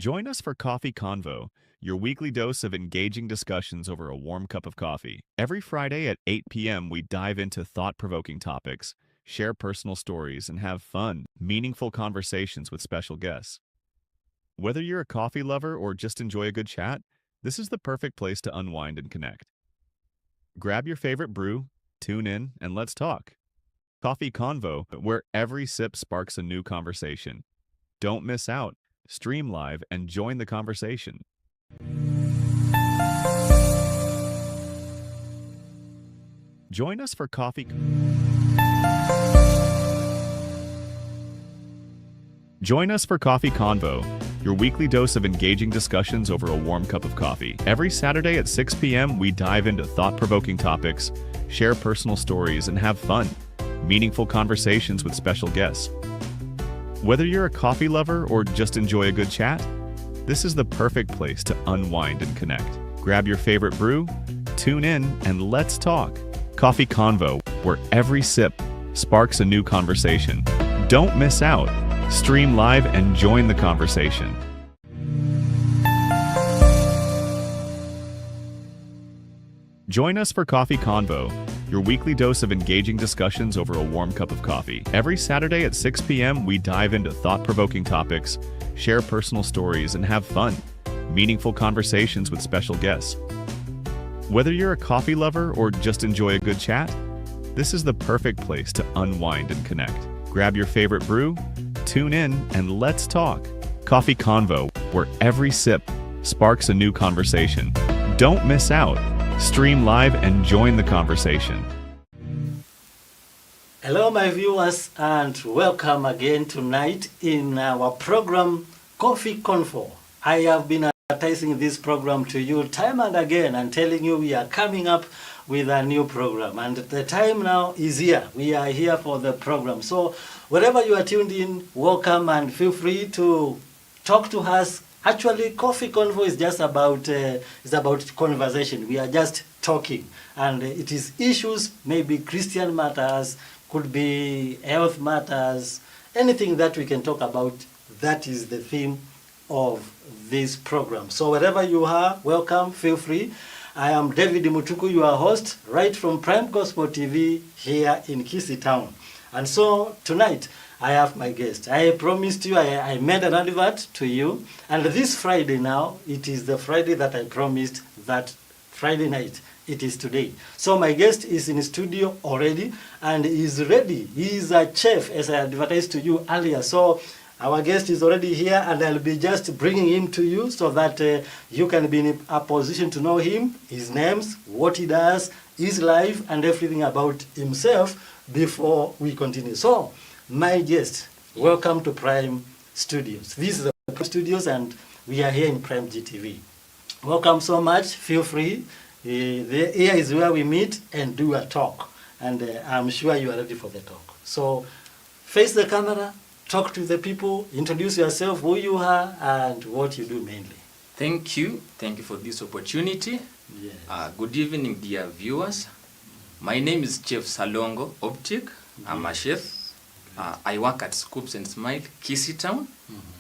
Join us for Coffee Convo, your weekly dose of engaging discussions over a warm cup of coffee. Every Friday at 8 p.m., we dive into thought-provoking topics, share personal stories, and have fun, meaningful conversations with special guests. Whether you're a coffee lover or just enjoy a good chat, this is the perfect place to unwind and connect. Grab your favorite brew, tune in, and let's talk. Coffee Convo, where every sip sparks a new conversation. Don't miss out. Stream live and join the conversation. Join us for Coffee. Join us for Coffee Convo, your weekly dose of engaging discussions over a warm cup of coffee. Every Saturday at 6 p.m., we dive into thought-provoking topics, share personal stories, and have fun, meaningful conversations with special guests. Whether you're a coffee lover or just enjoy a good chat, this is the perfect place to unwind and connect. Grab your favorite brew, tune in, and let's talk. Coffee Convo, where every sip sparks a new conversation. Don't miss out. Stream live and join the conversation. Join us for Coffee Convo, your weekly dose of engaging discussions over a warm cup of coffee. Every Saturday at 6 p.m., we dive into thought-provoking topics, share personal stories, and have fun, meaningful conversations with special guests. Whether you're a coffee lover or just enjoy a good chat, this is the perfect place to unwind and connect. Grab your favorite brew, tune in, and let's talk. Coffee Convo, where every sip sparks a new conversation. Don't miss out. Stream live and join the conversation. Hello, my viewers, and welcome again tonight in our program, Coffee Confo. I have been advertising this program to you time and again and telling you we are coming up with a new program. And the time now is here. We are here for the program. So wherever you are tuned in, welcome and feel free to talk to us. Actually, Coffee Convo is just about conversation. We are just talking, and it is issues, maybe Christian matters, could be health matters, anything that we can talk about. That is the theme of this program. So wherever you are, welcome, feel free. I am David Mutuku, your host, right from Prime Gospel TV here in Kisii Town. And so tonight, I have my guest. I promised you, I made an advert to you. And this Friday now, it is the Friday that I promised, that Friday night. It is today. So my guest is in studio already and is ready. He is a chef, as I advertised to you earlier. So our guest is already here, and I'll be just bringing him to you so that you can be in a position to know him, his names, what he does, his life, and everything about himself before we continue. So, my guest, welcome to Prime Studios. This is the Prime Studios, and we are here in Prime GTV. Welcome so much. Feel free. Here is where we meet and do a talk. And I'm sure you are ready for the talk. So, face the camera, talk to the people, introduce yourself, who you are, and what you do mainly. Thank you. Thank you for this opportunity. Yes. Good evening, dear viewers. My name is Chef Salongo Optic. I'm a chef. I work at Scoops and Smile, Kisii Town.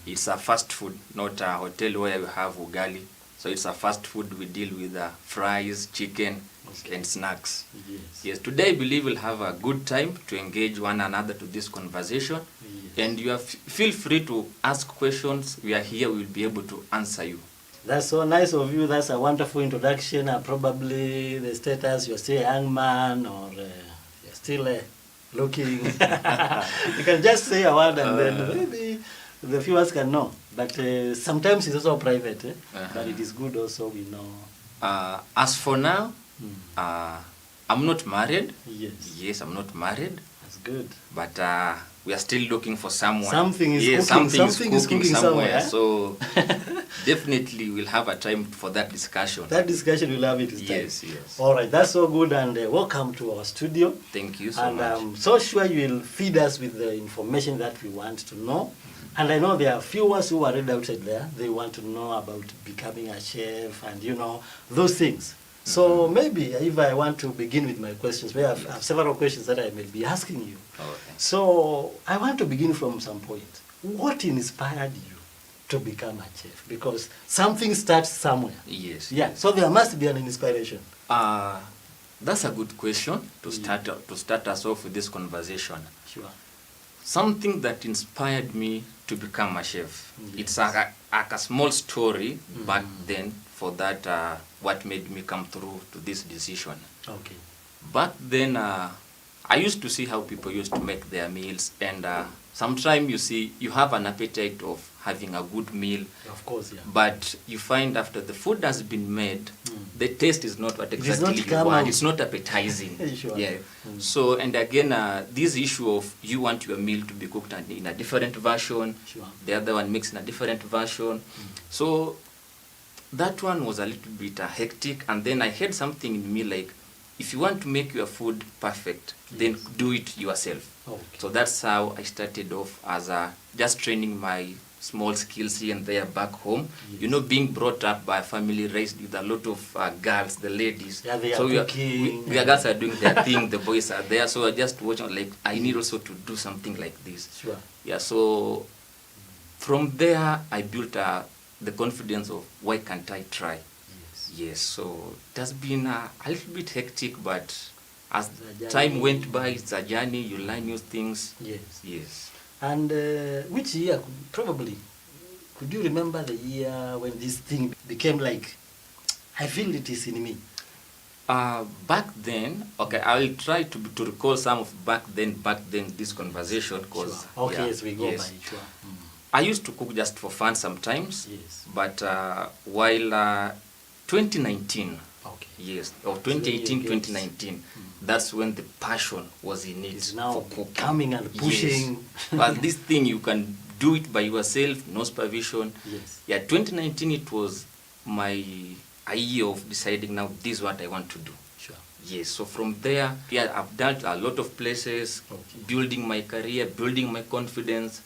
It's a fast food, not a hotel where we have ugali. So it's a fast food. We deal with fries, chicken, and snacks. Yes. Today I believe we'll have a good time to engage one another to this conversation. Yes. And you feel free to ask questions. We are here. We'll be able to answer you. That's so nice of you. That's a wonderful introduction. Probably the status, you're still a young man, or you're still looking. You can just say a word and then maybe the viewers can know. But sometimes it's also private. But it is good also, we know. As for now, I'm not married. Yes. Yes, I'm not married. That's good. But we are still looking for someone. Something is cooking. Something is cooking somewhere. So definitely we'll have a time for that discussion. That discussion we'll have it this time. Yes. All right, that's so good, and welcome to our studio. Thank you so much. And I'm so sure you will feed us with the information that we want to know. And I know there are viewers who are ready outside there. They want to know about becoming a chef and, those things. So maybe if I want to begin with my questions, I have several questions that I may be asking you. Okay. So I want to begin from some point. What inspired you to become a chef? Because something starts somewhere. Yes. Yeah, so there must be an inspiration. That's a good question to start us off with this conversation. Sure. Something that inspired me to become a chef. Yes. It's a small story back then for that what made me come through to this decision. Okay. Back then, I used to see how people used to make their meals, and sometimes you see you have an appetite of having a good meal. Of course, yeah. But you find after the food has been made, the taste is not what It is exactly not you come want. out. It's not appetizing. Sure. Yeah. So, and again, this issue of you want your meal to be cooked in a different version, Sure. the other one makes in a different version. So that one was a little bit hectic, and then I had something in me like, if you want to make your food perfect, then do it yourself. Okay. So that's how I started off as just training my small skills here and there back home. Yes. You know, being brought up by a family raised with a lot of girls, the ladies. Yeah, they are so cooking. the girls are doing their thing, the boys are there. So I just watching like I need also to do something like this. Sure. Yeah. So from there I built the confidence of why can't I try? Yes, so it has been a little bit hectic, but as time went by, it's a journey, you learn new things. Yes. Yes. And which year, probably, could you remember the year when this thing became like, I feel it is in me? Back then, okay, I will try to recall some of back then this conversation, because Sure. Okay, yes, we go by sure. I used to cook just for fun sometimes. Yes. But while 2019, Okay. yes, or 2018, 2019, that's when the passion was in it. It's now for cooking. coming and pushing. Yes. But this thing, you can do it by yourself, no supervision. Yes. Yeah, 2019, it was a year of deciding now this is what I want to do. Sure. Yes, so from there, yeah, I've done a lot of places, Okay. building my career, building my confidence,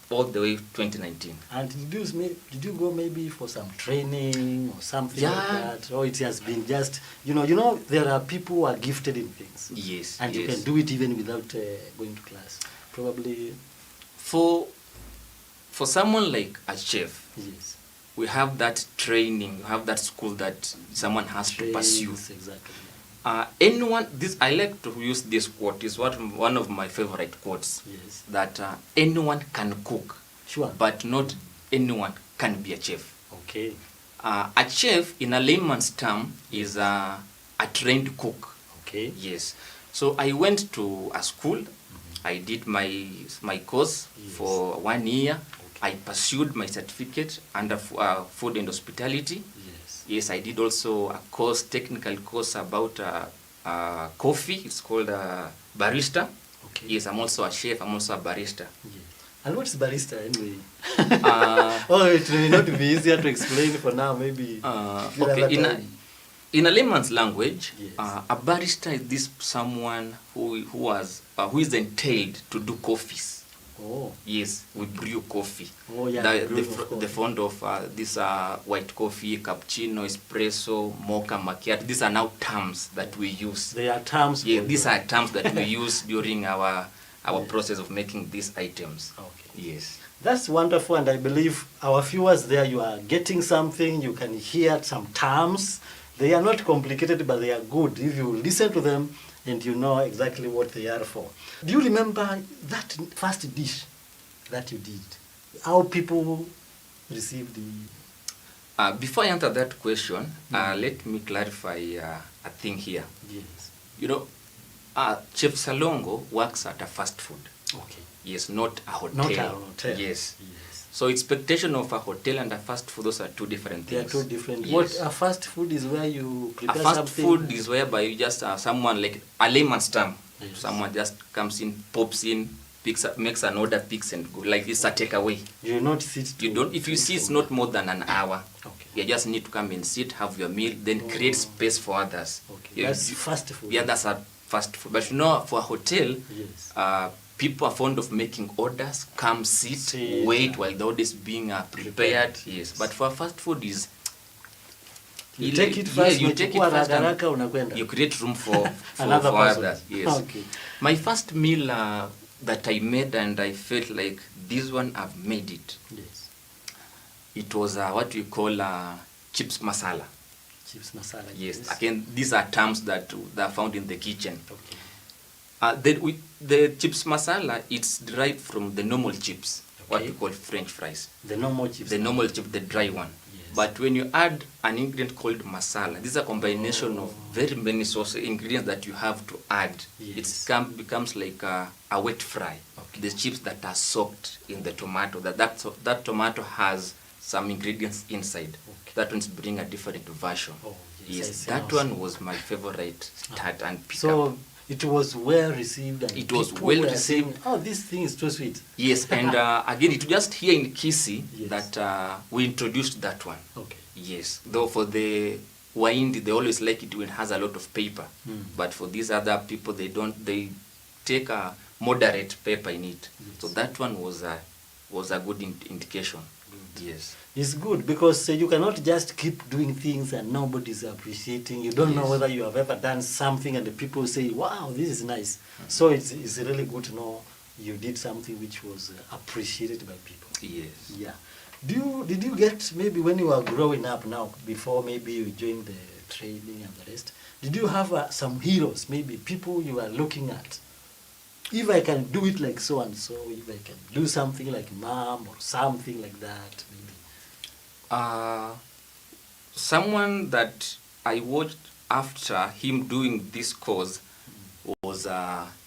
all the way 2019. And did you go maybe for some training or something like that? Or it has been just, you know, there are people who are gifted in things. Yes, And you can do it even without going to class. Probably. For someone like a chef, Yes. we have that training, we have that school that someone has to pursue. Yes, exactly. I like to use this quote, is one of my favorite quotes, Yes. that anyone can cook, Sure. but not anyone can be a chef. Okay. A chef, in a layman's term, is a trained cook. Okay. Yes. So I went to a school. I did my course for 1 year. I pursued my certificate under food and hospitality. Yes. Yes, I did also a course, technical course about coffee. It's called barista. Okay. Yes, I'm also a chef. I'm also a barista. Yes. And what's barista anyway? It may not be easier to explain for now. Maybe. Okay. In a layman's language, Yes. a barista is this someone who is entailed to do coffees. Oh. Yes, we brew coffee. Oh, yeah, The fond of this white coffee, cappuccino, espresso, mocha, macchiato. These are now terms that we use. They are terms. Yeah, for these you. are terms that we use during our process of making these items. Okay. Yes. That's wonderful, and I believe our viewers there, you are getting something. You can hear some terms. They are not complicated, but they are good if you listen to them and you know exactly what they are for. Do you remember that first dish that you did? How people received the... Before I answer that question, let me clarify a thing here. Yes. You know, Chef Salongo works at a fast food. Okay. Yes, not a hotel. Not a hotel. Yes. Yes. So expectation of a hotel and a fast food, those are two different They are things. two different. Yes. What a fast food is where you A prepare fast something. food is whereby you just someone like a layman's term. Yes. Someone just comes in, pops in, picks up, makes an order, picks and go. Like it's a takeaway. You will not sit. You don't. If you see, it's not more than an hour. Okay. You just need to come and sit, have your meal, then create space for others. Okay. You- That's fast food. Yeah, that's a fast food. But you know, for a hotel, Yes. people are fond of making orders, come sit, wait while the order is being prepared. Yes, but for fast food is You take it first, you take it unachukua first haraka and unakwenda. you create room for Another person. others. Yes. Okay. My first meal that I made and I felt like this one I've made it. Yes. it was what we call chips masala. Chips masala. Yes. Again, these are terms that are found in the kitchen. Okay. The chips masala, it's derived from the normal chips, what Okay. we call French fries. The normal chips. The normal chip, the dry one. Yes. But when you add an ingredient called masala, this is a combination of very many ingredients that you have to add. Yes. It becomes like a wet fry. Okay. The chips that are soaked in the tomato. That tomato has some ingredients inside. Okay. That one's bring a different version. Oh, yes, I see that now. one was my favorite start and pick So up. it was well received, and It was people well were received. saying, "Oh, this thing is too sweet." Yes, and again, it just here in Kisii Yes. that we introduced that one. Okay. Yes, though for the Waindi, they always like it when it has a lot of paper. But for these other people, they don't. They take a moderate paper in it. Yes. So that one was a good indication. Yes. It's good because you cannot just keep doing things and nobody's appreciating. You don't know Yes. whether you have ever done something and the people say, "Wow, this is nice." So it's really good to know you did something which was appreciated by people. Yes. Yeah. Did you get, maybe when you were growing up now, before maybe you joined the training and the rest, did you have some heroes, maybe people you are looking at? If I can do it like so and so, if I can do something like mom or something like that, maybe. Someone that I watched after him doing this course was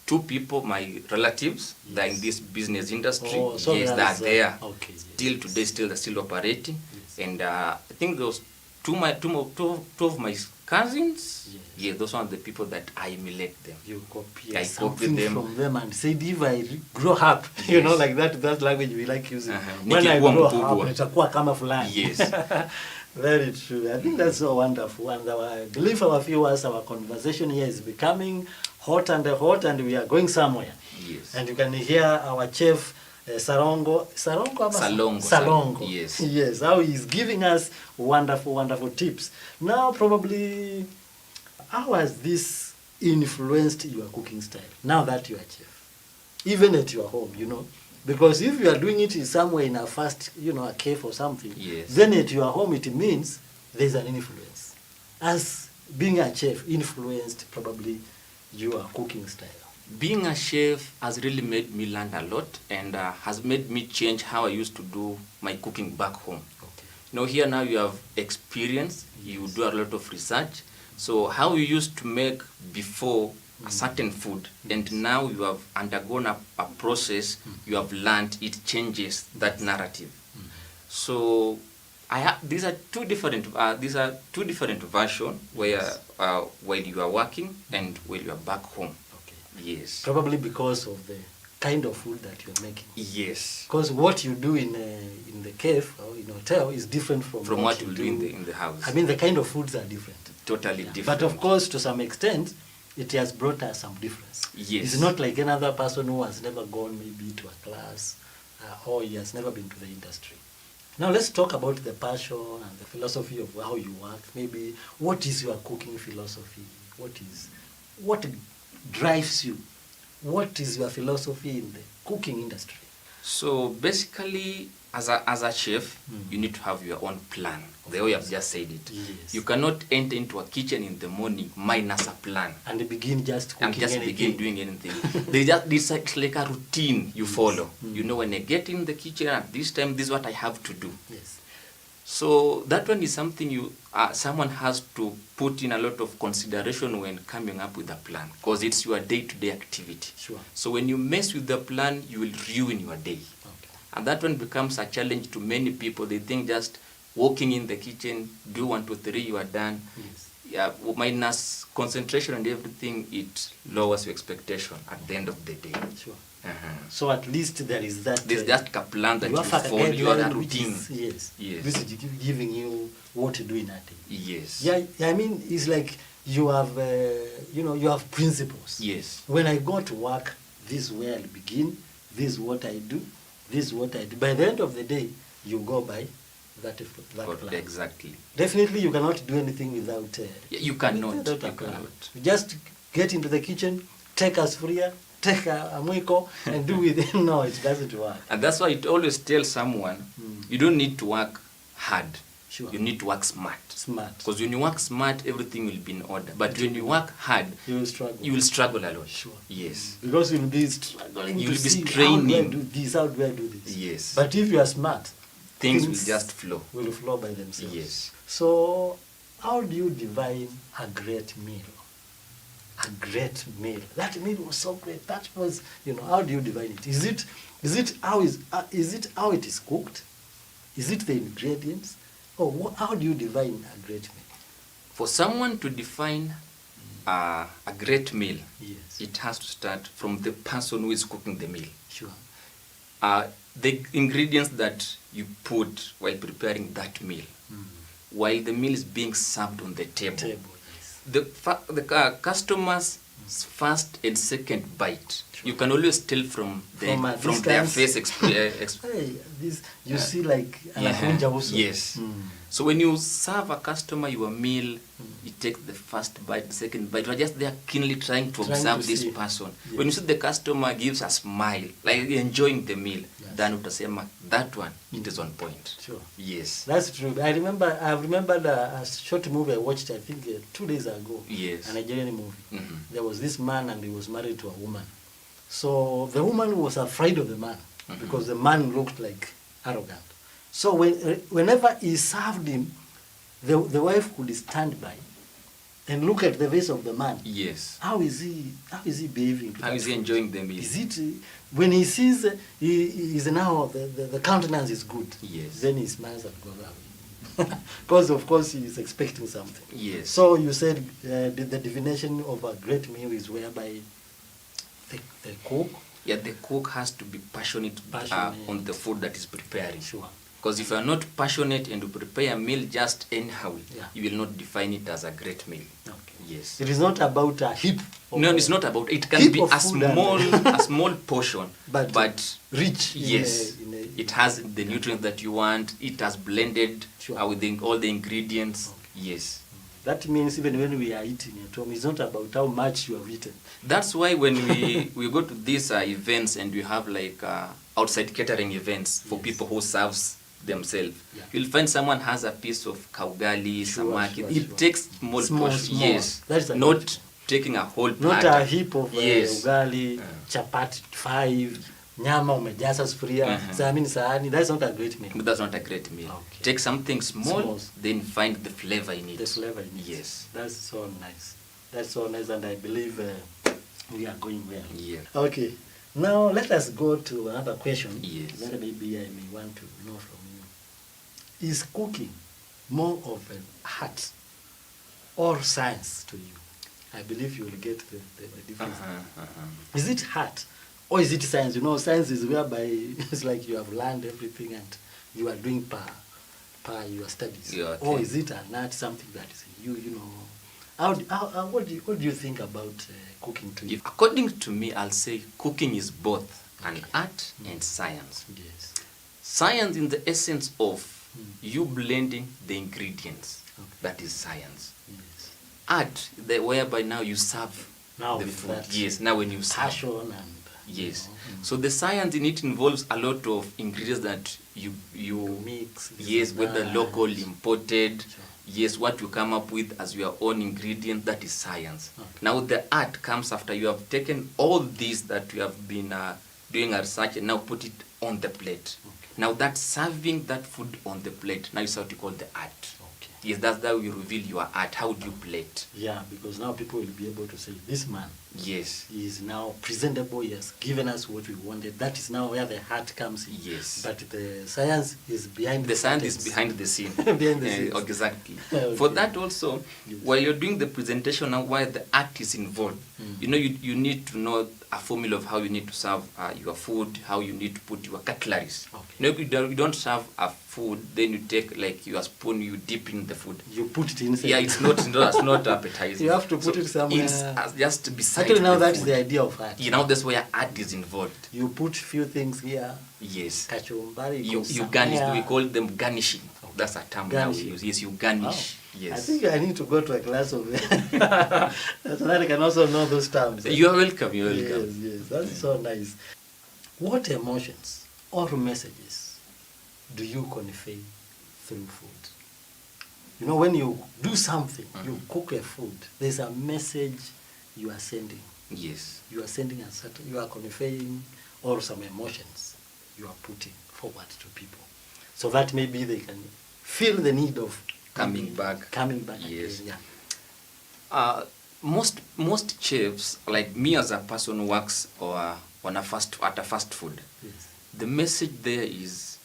two people, my relatives, that are in this business industry. Oh, so yes, there is, they are there. okay, yes. Till today, they're still operating. Yes. And I think those two of my cousins. Yes. Yeah, those are the people that I emulate them. You copy I something copy them. from them and said, if I grow up, you know, like that language we like using. When I Nikikuwa grow mkubwa. up, nitakuwa kama fulani. Yes. Very true. I think that's so wonderful. And I believe our viewers, our conversation here is becoming hot and we are going somewhere. Yes. And you can hear our chef, Salongo. Salongo. Yes. Yes, how he's giving us wonderful, wonderful tips. Now, probably, how has this influenced your cooking style, now that you are chef? Even at your home, you know? Because if you are doing it somewhere in a fast, you know, a cave or something, Yes. then at your home it means there's an influence. As being a chef influenced probably your cooking style. Being a chef has really made me learn a lot and has made me change how I used to do my cooking back home. Okay. You know, here now you have experience, you do a lot of research. So how you used to make before a certain food, and now you have undergone a process, you have learned, it changes that narrative. So these are two different versions where you are working and when you are back home. Okay. Yes. Probably because of the kind of food that you're making. Yes. Because what you do in the cave or in a hotel is different from what you do in the house. I mean, the kind of foods are different. Totally Yeah. different. But of course, to some extent, it has brought us some difference. Yes. It's not like another person who has never gone maybe to a class or he has never been to the industry. Now let's talk about the passion and the philosophy of how you work. Maybe what is your cooking philosophy? What drives you? What is your philosophy in the cooking industry? So basically, as a chef, you need to have your own plan. The way I've just said it. Yes. You cannot enter into a kitchen in the morning minus a plan. And begin just cooking And just anything. begin doing anything. It's like a routine you follow. You know, when I get in the kitchen at this time, this is what I have to do. Yes. So that one is something someone has to put in a lot of consideration when coming up with a plan, because it's your day-to-day activity. Sure. So when you mess with the plan, you will ruin your day. Okay. And that one becomes a challenge to many people. They think just walking in the kitchen, do 1, 2, 3, you are done. Yes. Yeah, minus concentration and everything, it lowers your expectation at the end of the day. Sure. Uh-huh. So at least there is that. There's just a plan that you have a follow, you have a guideline which routine. is- yes. Yes. This is giving you what to do in a day. Yes. Yeah, I mean, it's like you have, you have principles. Yes. When I go to work, this is where I'll begin. This is what I do. This is what I do. By the end of the day, you go by that plan. Exactly. Definitely, you cannot do anything without. You cannot. without a You plan. cannot. You just get into the kitchen, take a sufuria, take a mwiko, and do it. No, it doesn't work. And that's why it always tells someone, you don't need to work hard. Sure. You need to work smart. Smart. Because when you work smart, everything will be in order. But when you work hard, You will struggle. you will struggle a lot. Sure. Yes. Because you'll be struggling You'll to be see straining. how do I do this, how do I do this. Yes. But if you are smart, Things will just flow. will flow by themselves. Yes. So how do you define a great meal? A great meal. That meal was so great. That was, how do you define it? Is it how it is cooked? Is it the ingredients? Or how do you define a great meal? For someone to define a great meal, Yes. it has to start from the person who is cooking the meal. Sure. The ingredients that you put while preparing that meal, while the meal is being served on the table, Yes. the customer's first and second bite, you can always tell from their distance. face Hey, this you see like anakunja also. Yes. So when you serve a customer your meal, you take the first bite, the second bite. You are just there keenly trying to observe this see. person. Yes. When you see the customer gives a smile, like enjoying the meal, Yes. then utasema that one, it is on point. Sure. Yes. That's true. I remembered a short movie I watched, I think 2 days ago. Yes. A Nigerian movie. Mhm. There was this man and he was married to a woman. So the woman was afraid of the man because the man looked like arrogant. So whenever he served him, the wife could stand by and look at the face of the man. Yes. How is he behaving? To How that is he food? enjoying the meal? Is it when he sees he is now the countenance is good? Yes. Then he smiles and goes away. Because of course he is expecting something. Yes. So you said the definition of a great meal is whereby the cook. Yeah, the cook has to be passionate, on the food that is preparing. Sure. Because if you are not passionate and you prepare a meal just anyhow, Yeah. you will not define it as a great meal. Okay. Yes. It is not about a heap. No, it's not about it. Can heap be of a food and- small portion, But rich. yes, in it has the nutrients that you want. It has blended Sure. with all the ingredients. Okay. Yes. That means even when we are eating at home, it's not about how much you have eaten. That's why when we go to these events and we have like outside catering events for Yes. people who serves themselves, Yeah. you'll find someone has a piece of kaugali, Sure, samaki. sure, It sure. takes small portion. Small. Yes. That's a Not good- taking a whole Not platter. a heap of Yes. ugali, chapati 5, nyama umejaza sufuria, sahani. That's not a great meal. But that's not a great meal. Okay. Take something small, Small. then find the flavor in it. The flavor in it. Yes. That's so nice. That's so nice, and I believe we are going well. Yeah. Okay. Now let us go to another question. Yes. That maybe I may want to know from you. Is cooking more of an art or science to you? I believe you will get the difference. Is it art or is it science? Science is whereby it's like you have learned everything and you are doing per your studies. Yeah, okay. Or is it an art, something that is in you, what do you think about cooking to you? According to me, I'll say cooking is both an art and science. Yes. Science in the essence of you blending the ingredients. Okay. That is science. Yes. Art, whereby now you serve Now the with food. that Yes, now when you serve. Passion and Yes. So the science in it involves a lot of ingredients that you mix. this yes, and whether that. local, imported. Sure. Yes, what you come up with as your own ingredient, that is science. Okay. Now the art comes after you have taken all these that you have been doing a research and now put it on the plate. Okay. Now that serving that food on the plate, now is what you call the art. Okay. Yes, that's how you reveal your art. How do you plate? Yeah, because now people will be able to say, this man Yes. is now presentable, he has given us what we wanted. That is now where the heart comes in. Yes. But the science is behind The science is curtains. behind the scene. Behind the scenes. Exactly. Okay. For that also, Yes. while you're doing the presentation and while the art is involved, you need to know a formula of how you need to serve your food, how you need to put your cutleries. Okay. You don't serve a food, then you take like your spoon, you dip in the food. You put it inside. Yeah, it's not appetizing. You have to put it somewhere. It's just beside Actually, now the that is food. the idea of art. That's where art is involved. You put few things here. Yes. Kachumbari. You garnish. We call them garnishing. That's a term now we Garnishing. use. Yes, you garnish. Wow. Yes. I think I need to go to a class of so that I can also know those terms. You are welcome. You're welcome. Yes, that's so nice. What emotions or messages do you convey through food. You know, when you do something, you cook a food, there's a message you are sending. Yes. You are sending a certain, you are conveying all some emotions you are putting forward to people. So that maybe they can feel the need of Coming back. again. Yes. Yeah. Most chefs, like me as a person who works or at a fast food, Yes. the message there is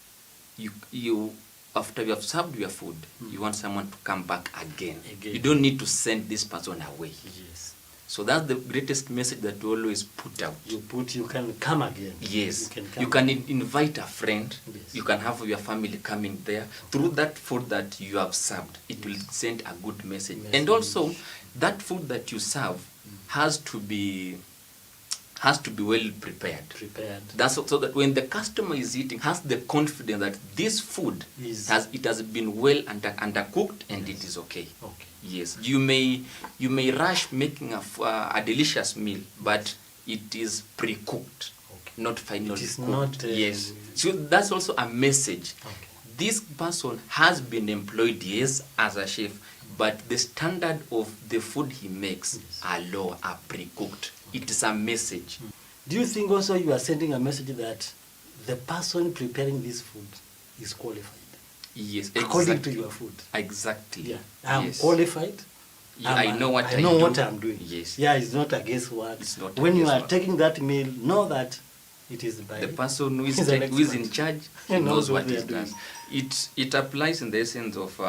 you after you have served your food, you want someone to come back again. You don't need to send this person away. Yes. So that's the greatest message that we always put out. You can come again. Yes. You can invite a friend. Yes. You can have your family coming there. Through that food that you have served, it will send a good message. And also, that food that you serve has to be well prepared. That's so that when the customer is eating, has the confidence that this food has been well undercooked and it is okay. Okay. Yes, you may rush making a delicious meal, but it is pre-cooked, not finally It is cooked. not. Yes, so that's also a message. Okay. This person has been employed, yes, as a chef, but the standard of the food he makes are low, are pre-cooked. It is a message. Do you think also you are sending a message that the person preparing this food is qualified? Yes, according to your food. Exactly. Yeah, I'm yes. qualified. Yeah, I know what I'm doing. Yes. Yeah, it's not a guesswork. It's not when you are guesswork. taking that meal, know that it is by the person who is in charge. He knows what he does. It applies in the essence of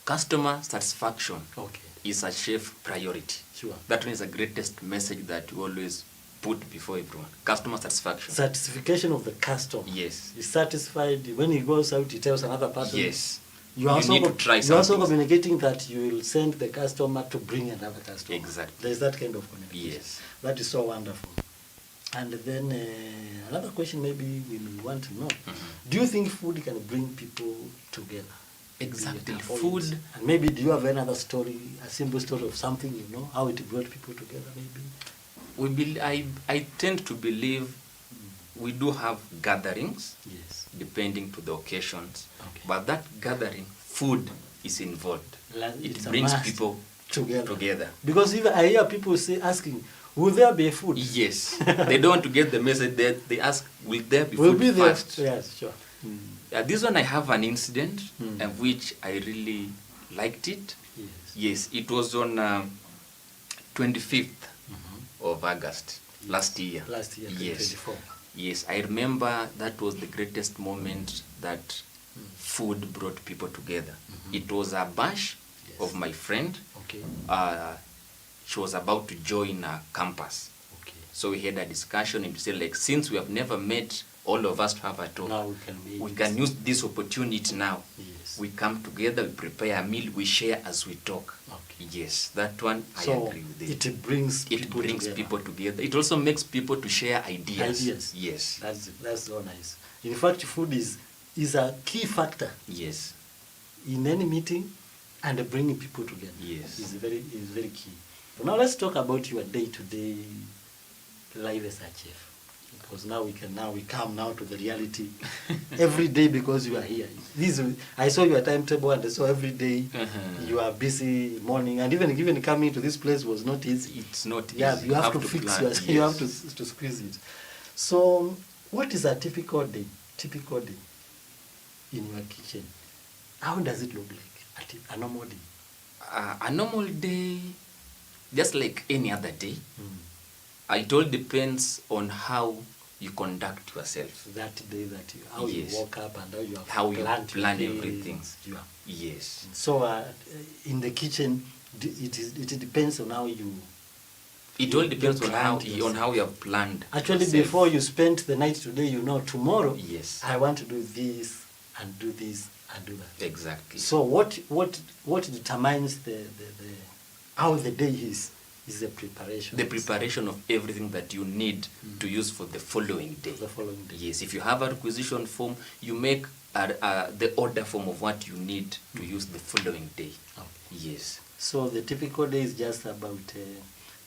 customer satisfaction. Okay. Is a chef priority. Sure. That one is the greatest message that we always put before everyone. Customer satisfaction. Certification of the customer. Yes. He's satisfied. When he goes out, he tells another person. Yes. You also need to try you're also something. Communicating that you will send the customer to bring another customer. Exactly. There's that kind of communication. Yes. That is so wonderful. And then another question maybe we may want to know. Do you think food can bring people together? Exactly. Food. And maybe do you have another story, a simple story of something, you know, how it brought people together maybe? I tend to believe we do have gatherings, Yes. depending to the occasions. Okay. But that gathering, food is involved. It's It a brings must people together. Because even I hear people say, asking, will there be food? Yes. They don't want to get the message that they ask, will there be Will food be there. first? Yes, sure. This one I have an incident of which I really liked it. Yes. Yes, it was on 25th of August last year. Last year, Yes. 2024. Yes, I remember that was the greatest moment that food brought people together. It was a bash of my friend. Okay. She was about to join a campus. Okay. So we had a discussion and we said, like, since we have never met, all of us to have a talk. Now we can meet. We can use this opportunity now. Yes. We come together, we prepare a meal, we share as we talk. Okay. Yes, that one So I agree with it. it brings People together. It also makes people to share ideas. Yes. That's so nice. In fact, food is a key factor Yes. in any meeting and bringing people together. Yes. Is very key. So now let's talk about your day-to-day life as a chef. Because now we come now to the reality every day because you are here. I saw your timetable and so every day you are busy morning and even coming to this place was not easy. It's not easy. Yeah, you have to fix plan. yourself. You have to squeeze it. So what is a typical day in your kitchen? How does it look like a normal day? A normal day, just like any other day. It all depends on how you conduct yourself. That day how you woke up and how you planned plan your everything. things. Yeah. Yes. So in the kitchen, it depends on how you. It all depends on planned how you have planned. Actually, yourself. before you spend the night today, you know tomorrow. Yes. I want to do this and do this and do that. Exactly. So what determines the how the day is the preparation. The preparation of everything that you need to use for the following day. The following day. Yes. If you have a requisition form, you make the order form of what you need to use the following day. Okay. Yes. So the typical day is just about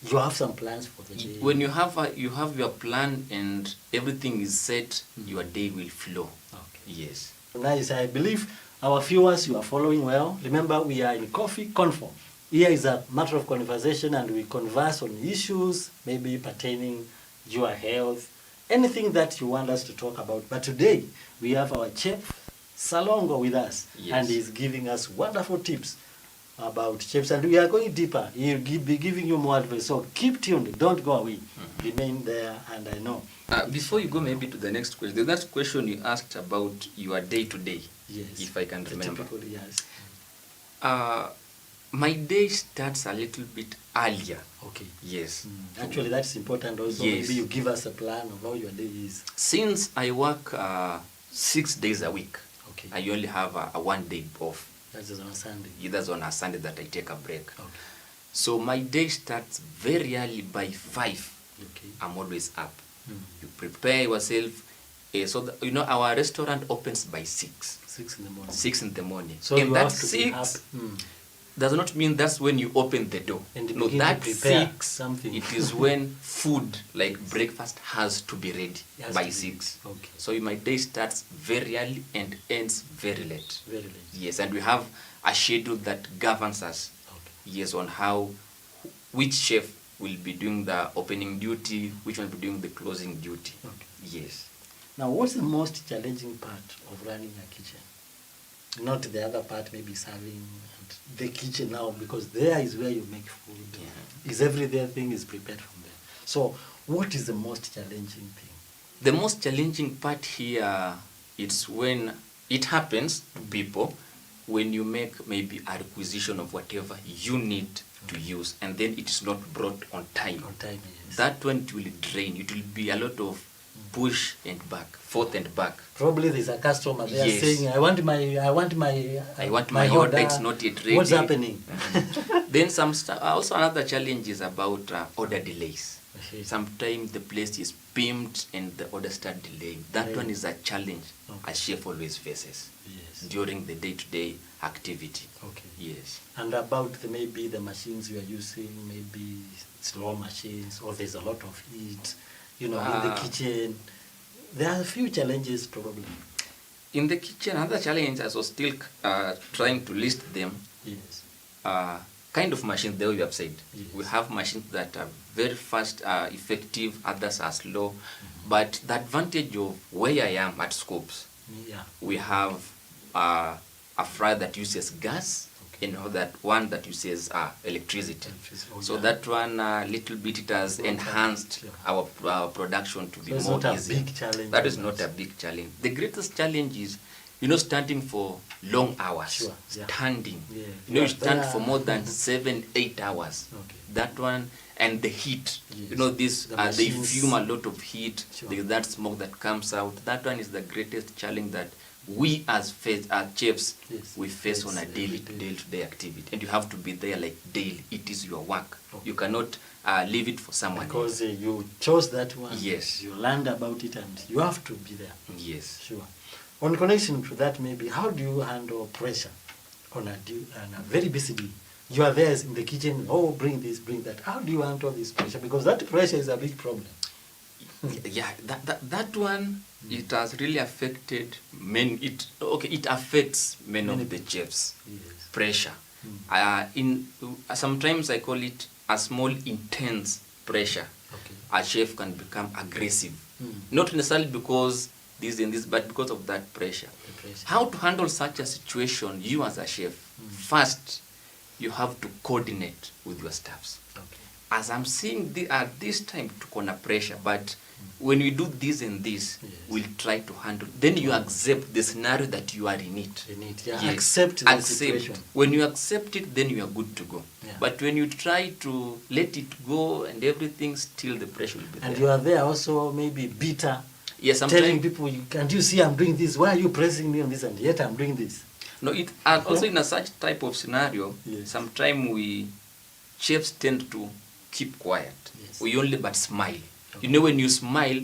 you have some plans for the day. When you have your plan and everything is set, your day will flow. Okay. Yes. Nice. I believe our viewers, you are following well. Remember, we are in Coffee Confo. Here is a matter of conversation, and we converse on issues maybe pertaining your health, anything that you want us to talk about. But today, we have our chef, Salongo, with us, Yes. and he's giving us wonderful tips about chefs, and we are going deeper. He'll be giving you more advice. So keep tuned. Don't go away. Remain there, and I know. Before you go maybe to the next question, the next question you asked about your day-to-day, Yes. if I can The remember. typical, yes. My day starts a little bit earlier. Okay. Yes. Actually, that's important also. Yes. Maybe you give us a plan of how your day is. Since I work 6 days a week, Okay. I only have a 1 day off. That is on Sunday. That's on a Sunday that I take a break. Okay. So my day starts very early. By 5, Okay. I'm always up. Mm. You prepare yourself. Our restaurant opens by 6. 6 in the morning. 6 in the morning. So and you that have to be 6 up. does not mean that's when you open the door. And you No, begin to that prepare 6, something. it is when food like breakfast has to be ready It has by to be. 6. Okay. So my day starts very early and ends very late. Very late. Yes, and we have a schedule that governs us. Okay. Yes, on which chef will be doing the opening duty, which one will be doing the closing duty. Okay. Yes. Now, what's the most challenging part of running a kitchen? Not the other part, maybe serving and the kitchen now, because there is where you make food. Yeah. Is everything is prepared from there. So, what is the most challenging thing? The most challenging part here, it's when it happens to people, when you make maybe a requisition of whatever you need to use, and then it is not brought on time. On time, yes. That one it will drain. It will be a lot of push and back, forth and back. Probably there's a customer there Yes. saying, I want my order, it's not yet ready. What's happening? Then also another challenge is about order delays. Okay. Sometimes the place is pimped and the order start delaying. That Right. one is a challenge Okay. a chef always faces Yes. during the day-to-day activity. Okay. Yes. And about maybe the machines you are using, maybe slow machines, or there's a lot of heat, in the kitchen. There are a few challenges probably. In the kitchen, another challenge, as I was still trying to list them, Yes. kind of machines, the way you have said. Yes. We have machines that are very fast, effective, others are slow. But the advantage of where I am at Scopes, Yeah. we have a fryer that uses gas, Okay. and that one that uses electricity. Oh, So yeah. that one, little bit, it has enhanced Yeah. our production to be So it's more not a easy. big challenge That on is not that. a big challenge. The greatest challenge is, standing for long hours. Sure, yeah. Standing. Yeah. You Yeah, stand for there- more than 7-8 hours. Okay. That one, and the heat. Yes. This The they machines. fume a lot of heat. Sure. There's that smoke that comes out. That one is the greatest challenge that we as chefs Yes. we face on a Yes, daily every day. day-to-day activity, and you have to be there like daily. It is your work. Okay. You cannot leave it for someone Because else. you chose that one. Yes. You learned about it and you have to be there. Yes. Sure. On connection to that, maybe, how do you handle pressure on a very busy day? You are there in the kitchen, bring this, bring that. How do you handle this pressure? Because that pressure is a big problem. Yeah, that one, it has really affected many. It affects many Many of the people. chefs. Yes. Pressure. Sometimes I call it a small intense pressure. Okay. A chef can become aggressive, Mm. not necessarily because this and this, but because of that pressure. The pressure. How to handle such a situation? You as a chef, first you have to coordinate with your staffs. Okay. As I'm seeing at this time tuko na pressure, but when we do this and this, Yes. we'll try to handle. Then you accept the scenario that you are in it. In it, yeah. Yes. Accept the situation. When you accept it, then you are good to go. Yeah. But when you try to let it go and everything, still the pressure will be And there. you are there also maybe bitter, Yes, telling sometimes. people, can't you see I'm doing this? Why are you pressing me on this? And yet I'm doing this. No, and also in a such type of scenario, Yes. sometimes chefs tend to keep quiet. Yes. We only but smile. Okay. When you smile,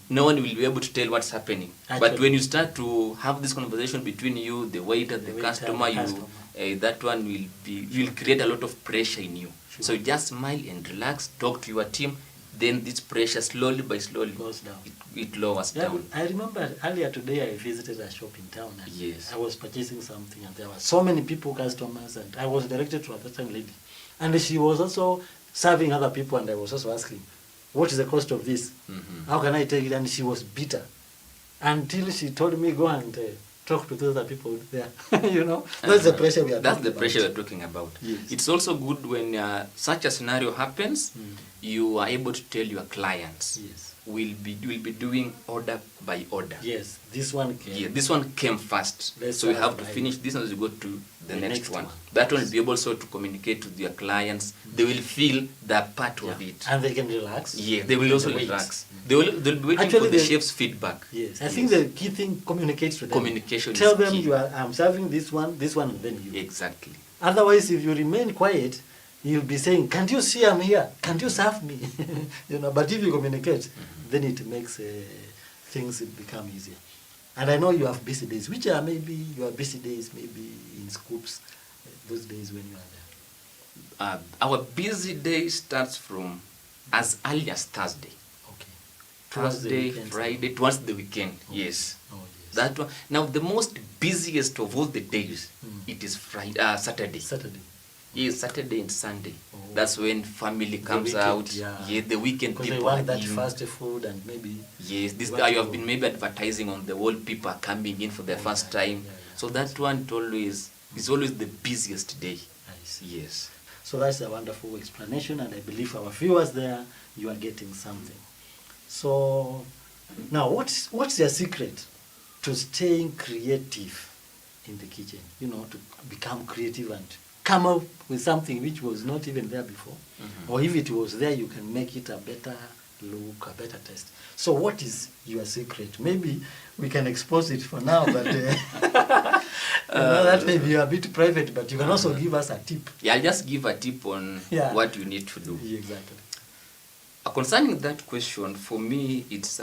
no one will be able to tell what's happening. But Actually. when you start to have this conversation between you, the waiter, the waiter, customer, the customer. that one will create a lot of pressure in you. Sure. So just smile and relax, talk to your team, then this pressure slowly by slowly Goes down. it lowers Yeah, down. I remember earlier today I visited a shop in town and Yes. I was purchasing something and there were so many people, customers, and I was directed to a certain lady. And she was also serving other people and I was also asking, what is the cost of this? Mhm. How can I take it? And she was bitter. Until she told me, go and talk to those other people there. You know, that's the pressure we are That's talking the about. pressure we're talking about. Yes. It's also good when such a scenario happens, Mm. you are able to tell your clients, Yes. we'll be doing order by order. Yes, this one came. Yeah, this one came first, Let's so we start have to by finish this and we go to the the next next one. one. That one will Yes. be able also to communicate with your clients. They will feel they're part of Yeah. it. And they can relax. Yeah, they will also Wait. relax. They'll be waiting Actually, for the they- chef's feedback. Yes, I think the key thing communicates to them. Communication Tell is them key. I'm serving this one, and then you. Exactly. Otherwise, if you remain quiet, you'll be saying, "Can't you see I'm here? Can't you serve me?" You know. But if you communicate, then it makes things become easier. And I know you have busy days. Which are maybe your busy days? Maybe in scoops, those days when you are there. Our busy day starts from as early as Thursday. Okay. Towards the Thursday, weekends. Friday, towards the weekend. Oh. Yes. Oh yes. That one. Now, the most busiest of all the days, Mm. it is Saturday. Saturday. Yes, Saturday and Sunday. Oh. That's when family The comes weekend, out. yeah. The weekend Because they people are want that in. fast food and maybe. Yes, this want you have to- been maybe advertising on the wall. People are coming in for the Oh, first yeah, time. yeah, yeah. So that one is always the busiest day. I see. Yes. So that's a wonderful explanation, and I believe our viewers there, you are getting something. So now, what's your secret to staying creative in the kitchen? You know, to become creative and come up with something which was not even there before, Mhm. or if it was there, you can make it a better look, a better taste. So, what is your secret? Maybe we can expose it for now, but you know, that may be a bit private. But you can also give us a tip. Yeah, I'll just give a tip on Yeah. what you need to do. Exactly. Concerning that question, for me, it's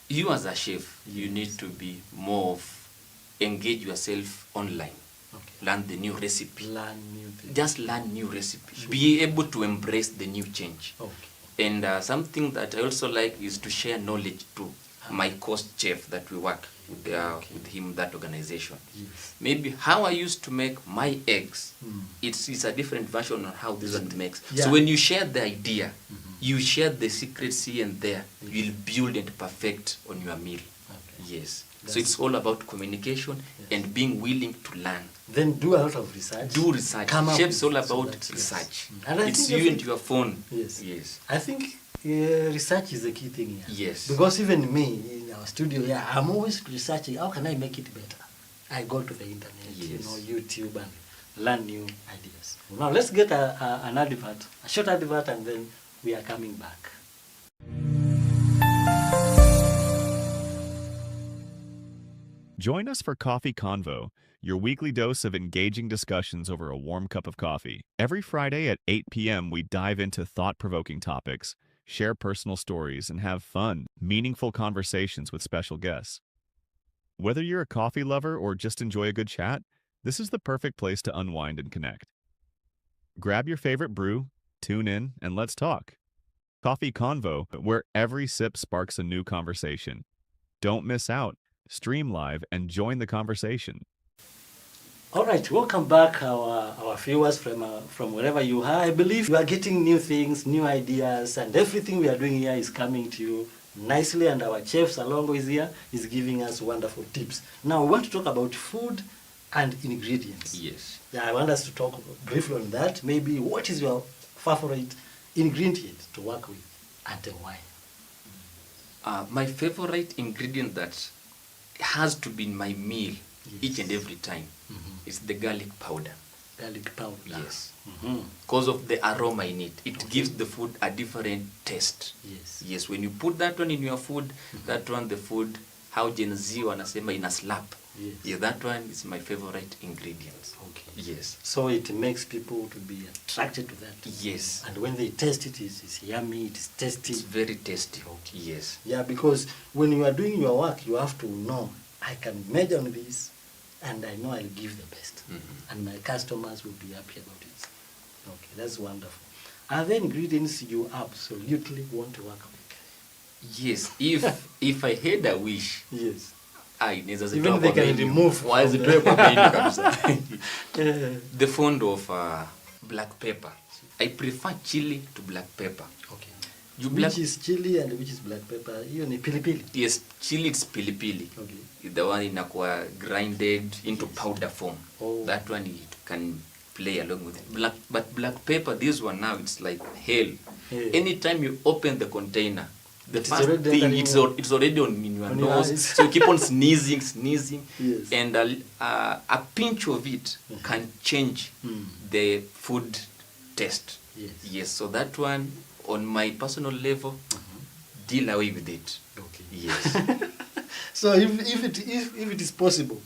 you as a chef, you need to be more of engage yourself online, Okay. learn the new recipe, Learn new things. just learn new recipe, Sure. be able to embrace the new change. Okay. And something that I also like is to share knowledge to my coast chef that we work with him, that organization. Yes. Maybe how I used to make my eggs, Mm. it's a different version of how this one makes. Yeah. So when you share the idea, Mhm. you share the secrets here and there, Yes. you'll build and perfect on your meal. Okay. Yes. That's- So it's all about communication Yes. and being willing to learn. Then do a lot of research. Do research. Come up Chef's with- all so about that's- research. yes. And I It's think you and your phone. Yes. Yes. I think research is the key thing here. Yes. Because even me in our studio here, I'm always researching how can I make it better. I go to the internet, Yes. YouTube, and learn new ideas. Now let's get an advert, a short advert, and then we are coming back. Join us for Coffee Convo, your weekly dose of engaging discussions over a warm cup of coffee. Every Friday at 8 p.m., we dive into thought-provoking topics, share personal stories, and have fun, meaningful conversations with special guests. Whether you're a coffee lover or just enjoy a good chat, this is the perfect place to unwind and connect. Grab your favorite brew, tune in, and let's talk. Coffee Convo, where every sip sparks a new conversation. Don't miss out. Stream live and join the conversation. All right, welcome back, our viewers from wherever you are. I believe you are getting new things, new ideas, and everything we are doing here is coming to you nicely. And our chef Salongo is here, is giving us wonderful tips. Now we want to talk about food and ingredients. Yes. Yeah, I want us to talk briefly on that. Maybe what is your favorite ingredient to work with and why? My favorite ingredient that has to be in my meal Yes. each and every time is the garlic powder. Garlic powder. Yes. Mhm. Because of the aroma in it. It gives the food a different taste. Yes. Yes, when you put that one in your food, that one, the food, how Gen Z wanasema ina slap. Yes. Yeah, that one is my favorite ingredient. Okay. Yes. So it makes people to be attracted to that. Yes. And when they taste it, it's yummy, it's tasty. It's very tasty. Yes. Yeah, because when you are doing your work, you have to know, I can measure on this, and I know I'll give the best. Mhm. And my customers will be happy about it. Okay, that's wonderful. Are there ingredients you absolutely want to work with? Yes, if I had a wish, Yes. inaweza Even zitoa they kwa can menu. remove Why from zitoe kwa menu kabisa. Yeah. The fond of black pepper. I prefer chili to black pepper. Okay. Black, Which is chili and which is black pepper? Hiyo ni pilipili. yes, chili it's pilipili. Okay. The one inakuwa grinded into powder form. Oh. That one it can play along with it. But black pepper, this one now it's like hell. Yeah. Anytime you open the container, the It is first already thing entering it's already in your on your nose, eyes. so you keep on sneezing, Yes. and a pinch of it can change the food taste. Yes. So that one, on my personal level, deal away with it. Okay. Yes. So if it is possible,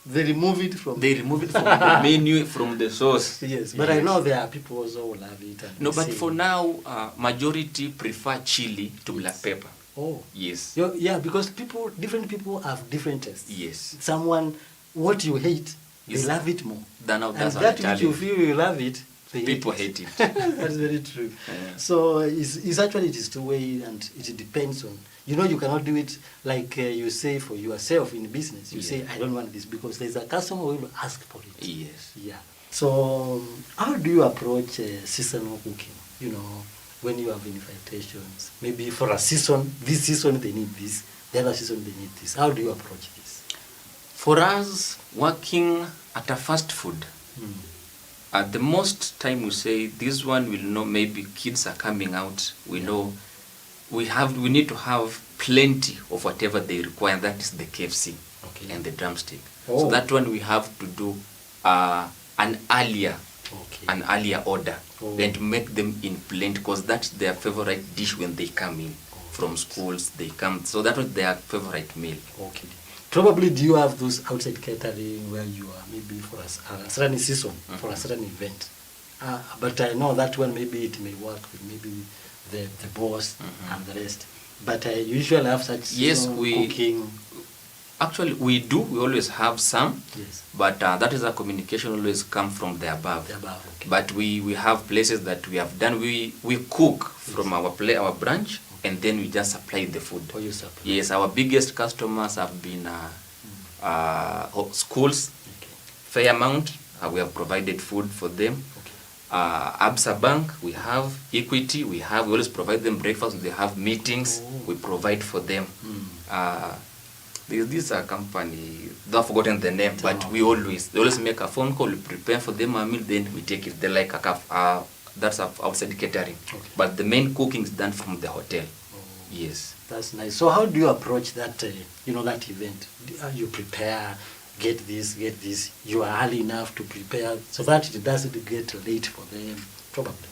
they remove it from. They remove it from the menu, from the sauce. Yes, but I know there are people also who love it. And No, they but say- for now, majority prefer chili to black pepper. Oh. Yes. Yeah, because different people have different tastes. Yes. Someone, what you hate, Yes. they love it more. That's And our that which challenge. you feel you love it, they People hate hate it. That's very true. Yeah. So it's actually it is two-way, and it depends on, you cannot do it like you say for yourself in business. You say, I don't want this, because there's a customer who will ask for it. Yes. Yeah. So how do you approach seasonal cooking? When you have invitations, maybe for a season, this season they need this, the other season they need this. How do you approach this? For us, working at a fast food, at the most time we say this one will know, maybe kids are coming out, we know we need to have plenty of whatever they require. That is the KFC and the drumstick. Oh. So that one we have to do an earlier order and make them in plenty, because that's their favorite dish when they come in from schools. They come, so that was their favorite meal. Okay. Probably do you have those outside catering where you are maybe for a certain season, for a certain event? But I know that one maybe it may work with maybe the boss and the rest. But I usually have such cooking. Actually, we do. We always have some. Yes. But that is a communication always come from the above. Okay. But we have places that we have done. We cook from our branch, and then we just supply the food. Oh, you supply. Yes, our biggest customers have been schools, Fairmount. We have provided food for them. Absa Bank, we have Equity, we always provide them breakfast. They have meetings, we provide for them. This is a company, I've forgotten the name, but they always make a phone call, we prepare for them a meal, then we take it. They're like that's outside catering. But the main cooking is done from the hotel. Yes. That's nice. So how do you approach that, that event? You prepare, get this. You are early enough to prepare so that it doesn't get late for them, probably.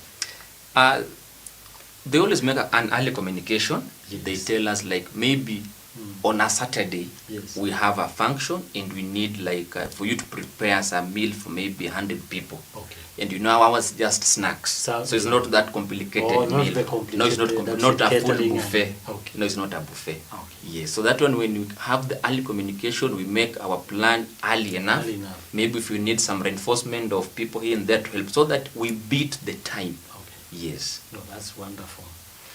They always make an early communication. Yes. They tell us like maybe on a Saturday we have a function and we need for you to prepare some meal for maybe 100 people. Okay. And ours just snacks. So it's not that complicated meal. Not the complicated. No, it's not a full buffet. Okay. No, it's not a buffet. Okay. Yes. So that one, when you have the early communication, we make our plan early enough. Maybe if you need some reinforcement of people here and there to help, so that we beat the time. Okay. Yes. No, that's wonderful.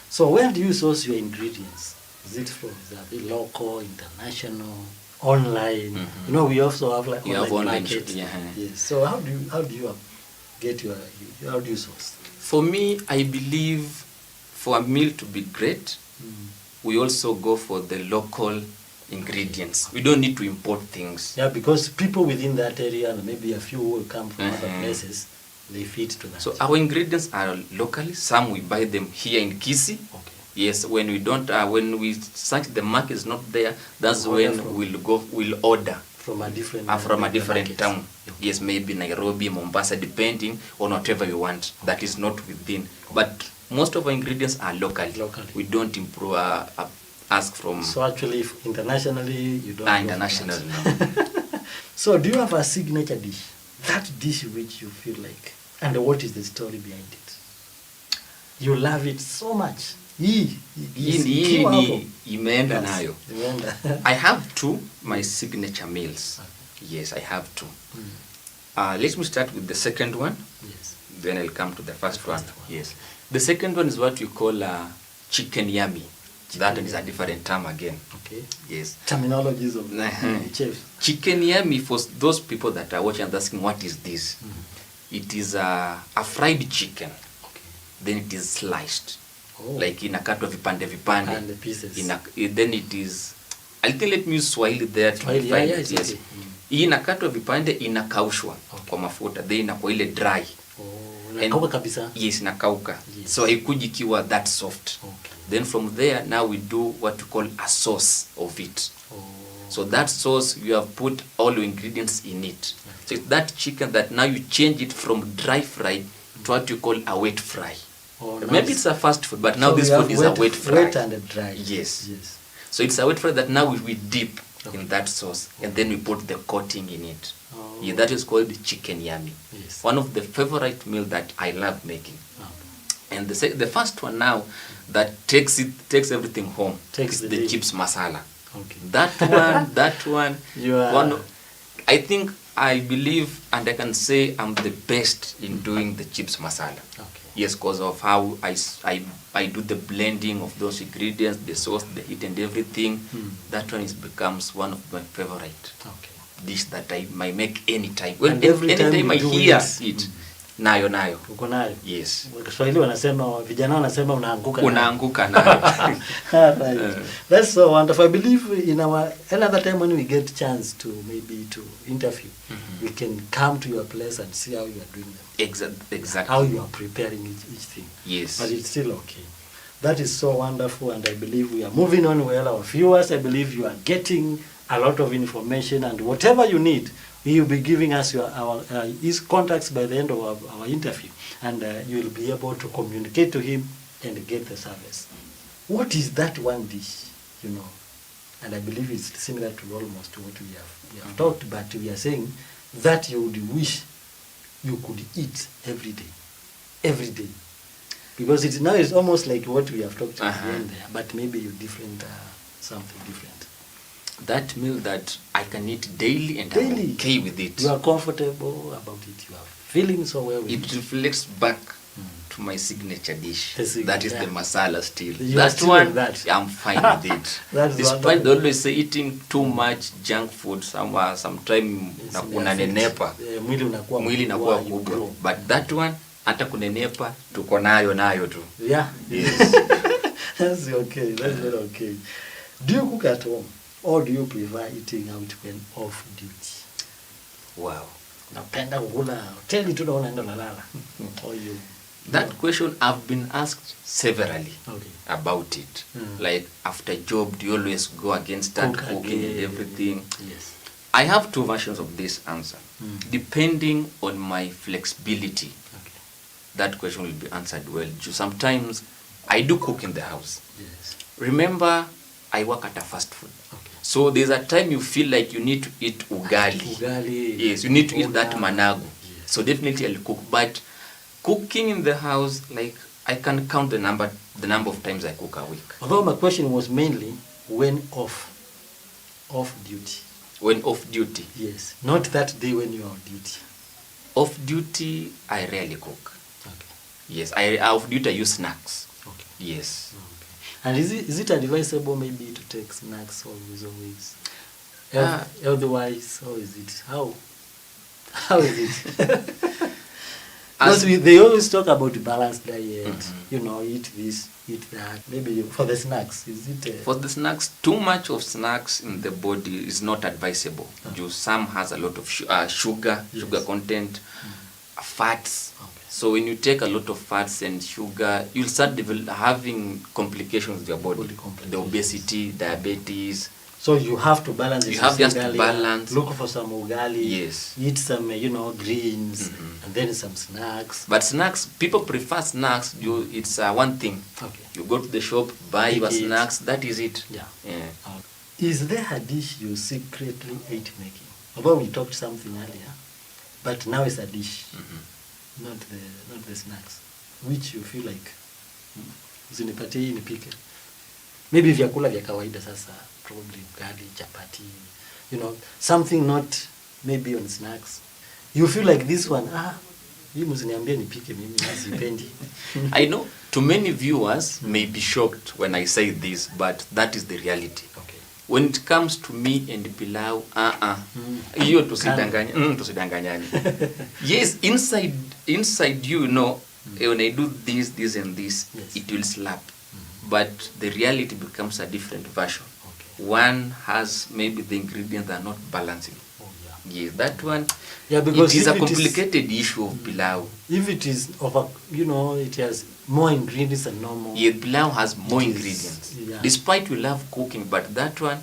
So where do you source your ingredients? Is it from the local, international, online? We also have online market. Yes. So how do you get how do you source? For me, I believe for a meal to be great, we also go for the local ingredients. We don't need to import things. Yeah, because people within that area, and maybe a few will come from other places, they fit to that. So our ingredients are locally. Some we buy them here in Kisii. Okay. Yes, when we don't, when we search the market is not there, that's when we'll order from a different town. Yes, maybe Nairobi, Mombasa, depending on whatever you want. That is not within. But most of our ingredients are local. We don't ask from. So actually, internationally, you don't. International. No. So do you have a signature dish? That dish which you feel like, and what is the story behind it? You love it so much. Imeenda nayo. I have two, my signature meals. Yes, I have two. Let me start with the second one. Yes. Then I'll come to the first one. Yes. The second one is what we call chicken yummy. That is a different term again. Okay. Yes. Terminologies of the chef. Chicken yummy, for those people that are watching and asking, what is this? It is a fried chicken. Okay. Then it is sliced. Oh. Like inakatwa vipande. And the pieces. Then it is, I think let me use Swahili there to Swahili, define yeah, it. Yes. okay. Hii inakatwa vipande, inakaushwa kwa mafuta. Then inakuwa ile dry. Inakauka kabisa. Yes, inakauka. Yes. So haikuji kiwa that soft. Okay. Then from there, now we do what we call a sauce of it. Oh. So that sauce, you have put all your ingredients in it. So it's that chicken that now you change it from dry fry to what you call a wet fry. Oh, Maybe nice. it's a fast food, but now So this we food have is a wet fry. Wet and dry. Yes. Yes. So it's a wet fry that now we dip Okay. in that sauce, and then we put the coating in it. Oh. Yeah, that is called chicken yummy. Yes. One of the favorite meal that I love making. Okay. And the first one now that takes everything home Takes is the the day. chips masala. Okay. That one, You are- one. I think I believe and I can say I'm the best in doing the chips masala. Okay. Yes, because of how I do the blending of those ingredients, the sauce, the heat, and everything. That one becomes one of my favorite Okay. dish that I might make anytime. Well, And every time anytime I you do hear it, it, nayo. Uko nayo. Yes. Kiswahili wanasema, vijana wanasema unaanguka nayo. Unaanguka nayo. Right. That's so wonderful. I believe in our another time when we get chance to maybe to interview, we can come to your place and see how you are doing them. Exactly. How you are preparing each thing. Yes. But it's still okay. That is so wonderful, and I believe we are moving on well. Our viewers, I believe you are getting a lot of information, and whatever you need, he will be giving us his contacts by the end of our interview, and you will be able to communicate to him and get the service. What is that one dish, you know? And I believe it's similar to almost what we have talked, but we are saying that you would wish you could eat every day. Because now it's almost like what we have talked about there, but maybe you something different. That meal that I can eat daily and Daily. I'm okay with it. You are comfortable about it. You are feeling so well with It reflects back to my signature dish. That is the masala still. You are That still one, with that. I'm fine with it. That's Despite wonderful. they always say eating too much junk food, sometime unanenepa. Mwili unakuwa Mwili inakuwa you kubwa. grow. But that one, hata kunenepa, tuko nayo tu. Yeah. Yes. That's okay. That's very okay. Do you cook at home, or do you prefer eating out when off duty? Wow. Napenda kukula hoteli tu naona ndo nalala. Or you? That question I've been asked severally about it. Like after job, do you always go against that cooking and everything? Yes. I have two versions of this answer. Depending on my flexibility, that question will be answered well. Sometimes I do cook in the house. Yes. Remember, I work at a fast food. Okay. So there's a time you feel like you need to eat ugali. Ugali. Yes, you need to eat that managu. Yes. So definitely I'll cook. But cooking in the house, like I can count the number of times I cook a week. Although my question was mainly when off duty. When off duty. Yes. Not that day when you are on duty. Off duty, I rarely cook. Okay. Yes, off duty I use snacks. Okay. Yes. Okay. And is it advisable maybe to take snacks always? Otherwise, how is it? How is it? Because they always talk about balanced diet, you know, eat this, eat that. Maybe for the snacks, is it? For the snacks, too much of snacks in the body is not advisable. Some has a lot of sugar content, fats. Okay. So when you take a lot of fats and sugar, you'll start having complications with your body. The obesity, diabetes. So you have to balance it. You have just to balance. Look for some ugali. Yes. Eat some, greens, and then some snacks. But snacks, people prefer snacks. It's one thing. Okay. You go to the shop, buy your snacks. That is it. Yeah. Yeah. Is there a dish you secretly hate making? Although we talked something earlier, but now it's a dish, not the snacks, which you feel like usinipatie hii nipike. Maybe vyakula vya kawaida sasa, probably ugali, chapati, something not maybe on snacks. You feel like this one, Hii msiniambie nipike mimi sipendi. I know too many viewers may be shocked when I say this, but that is the reality. Okay. When it comes to me and pilau, hiyo tusidanganyani. Yes, inside you know, when I do this and this, yes, it will slap. But the reality becomes a different version. Okay. One has maybe the ingredients that are not balancing. Oh, yeah. Yes, that one. Yeah, because it is a complicated issue of pilau. If it is it has more ingredients than normal. Yeah, pilau has more ingredients. Yeah. Despite we love cooking, but that one,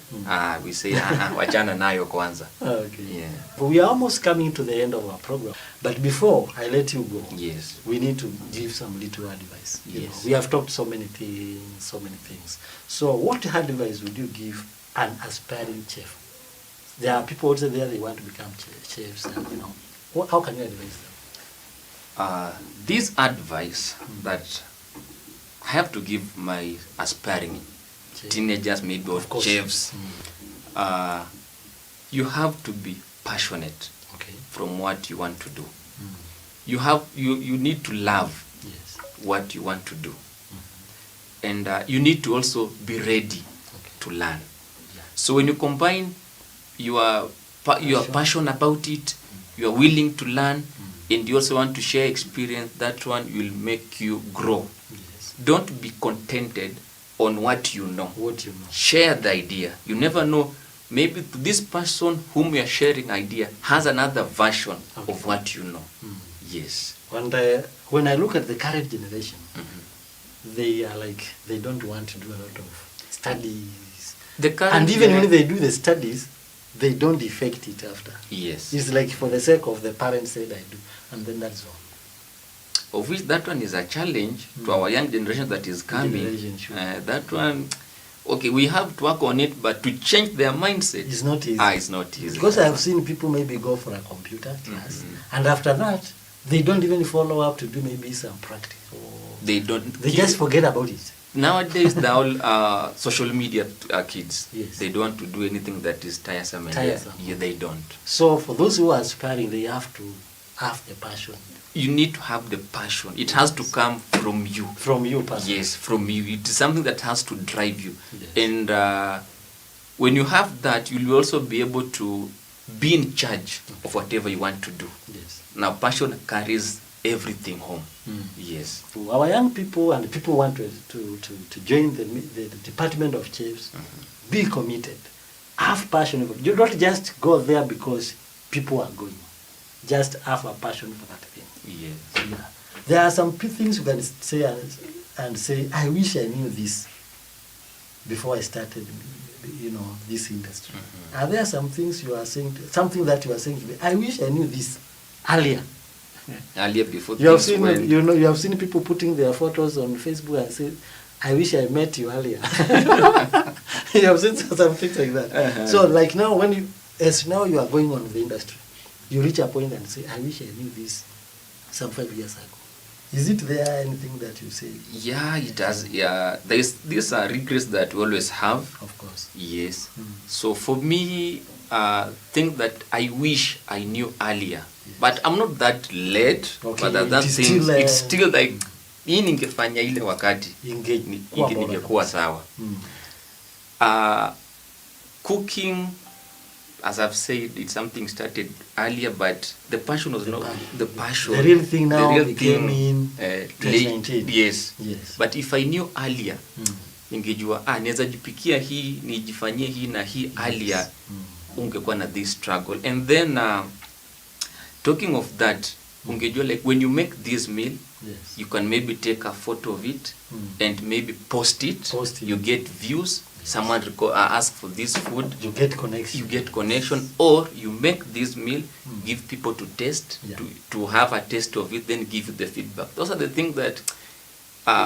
we say, wachana nayo kwanza. Okay. Yeah. We are almost coming to the end of our program. But before I let you go, Yes. we need to give some little advice. You know, Yes. we have talked so many things. So what advice would you give an aspiring chef? There are people also there, they want to become chefs, and how can you advise them? This advice that I have to give my aspiring teenagers, maybe or course. chefs, you have to be passionate Okay. from what you want to do. You need to love Yes. what you want to do, and you need to also be ready to learn. Yeah. So when you combine your passion about it, you are willing to learn, and you also want to share experience, that one will make you grow. Yes. Don't be contented on what you know. What you know. Share the idea. You never know, maybe this person whom you are sharing idea has another version of what you know. Yes. And when I look at the current generation, they are like, they don't want to do a lot of studies. And even when they do the studies, they don't effect it after. Yes. It's like for the sake of the parents said I do, and then that's all. Of which that one is a challenge to our young generation that is coming. Sure. That one, okay, we have to work on it, but to change their mindset, It's not easy. it's not easy. Because I have seen people maybe go for a computer class, and after that, they don't even follow up to do maybe some practice. They don't. They just forget about it. Nowadays, they're all social media kids. Yes. They don't want to do anything that is tiresome. Yeah, they don't. So for those who are aspiring, they have to have the passion. You need to have the passion. It has to come from you. From you, personally. Yes, from you. It is something that has to drive you. Yes. And when you have that, you will also be able to be in charge of whatever you want to do. Yes. Now, passion carries everything home. Yes. Our young people and people want to join the Department of Chefs, be committed, have passion. You don't just go there because people are going. Just have a passion for that thing. Yes. Yeah. There are some things you can say and say, I wish I knew this before I started, this industry. Are there some things you are saying, something that you are saying to me, I wish I knew this earlier? Earlier, before You have things seen, went- you have seen people putting their photos on Facebook and say, I wish I met you earlier. You have seen some things like that. So like now, as now you are going on with the industry, you reach a point and say, I wish I knew this some 5 years ago. Is it there anything that you say? Yeah, it does. Yeah, these are regrets that we always have. Of course. Yes. So for me, things that I wish I knew earlier, but I'm not that late. Okay, But that it is things, still, it's still like hii ningefanya ile wakati Kuwa bora ningekuwa kabisa. sawa. Cooking, as I've said, it's something started earlier, but the passion was not the passion. The real thing now the real became in late. 2019. Yes. Yes. But if I knew earlier, ningejua naweza jipikia hii, nijifanyie hii na hii earlier, ungekuwa na this struggle. And then talking of that, ungejua like when you make this meal, Yes. you can maybe take a photo of it and maybe post it. You get views. Someone ask for this food. You get connection. You get connection, or you make this meal, give people to taste, Yeah. to have a taste of it, then give you the feedback. Those are the things that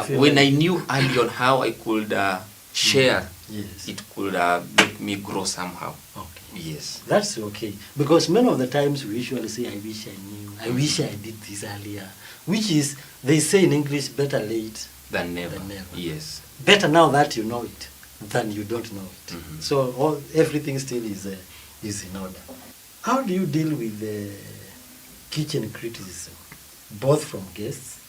feel when like- I knew early on how I could share, Yes. it could make me grow somehow. Okay. Yes. That's okay. Because many of the times we usually say, I wish I knew, I wish I did this earlier. Which is, they say in English, better late Than never. than never. Yes. Better now that you know it than you don't know it. So everything still is in order. How do you deal with kitchen criticism? both from guests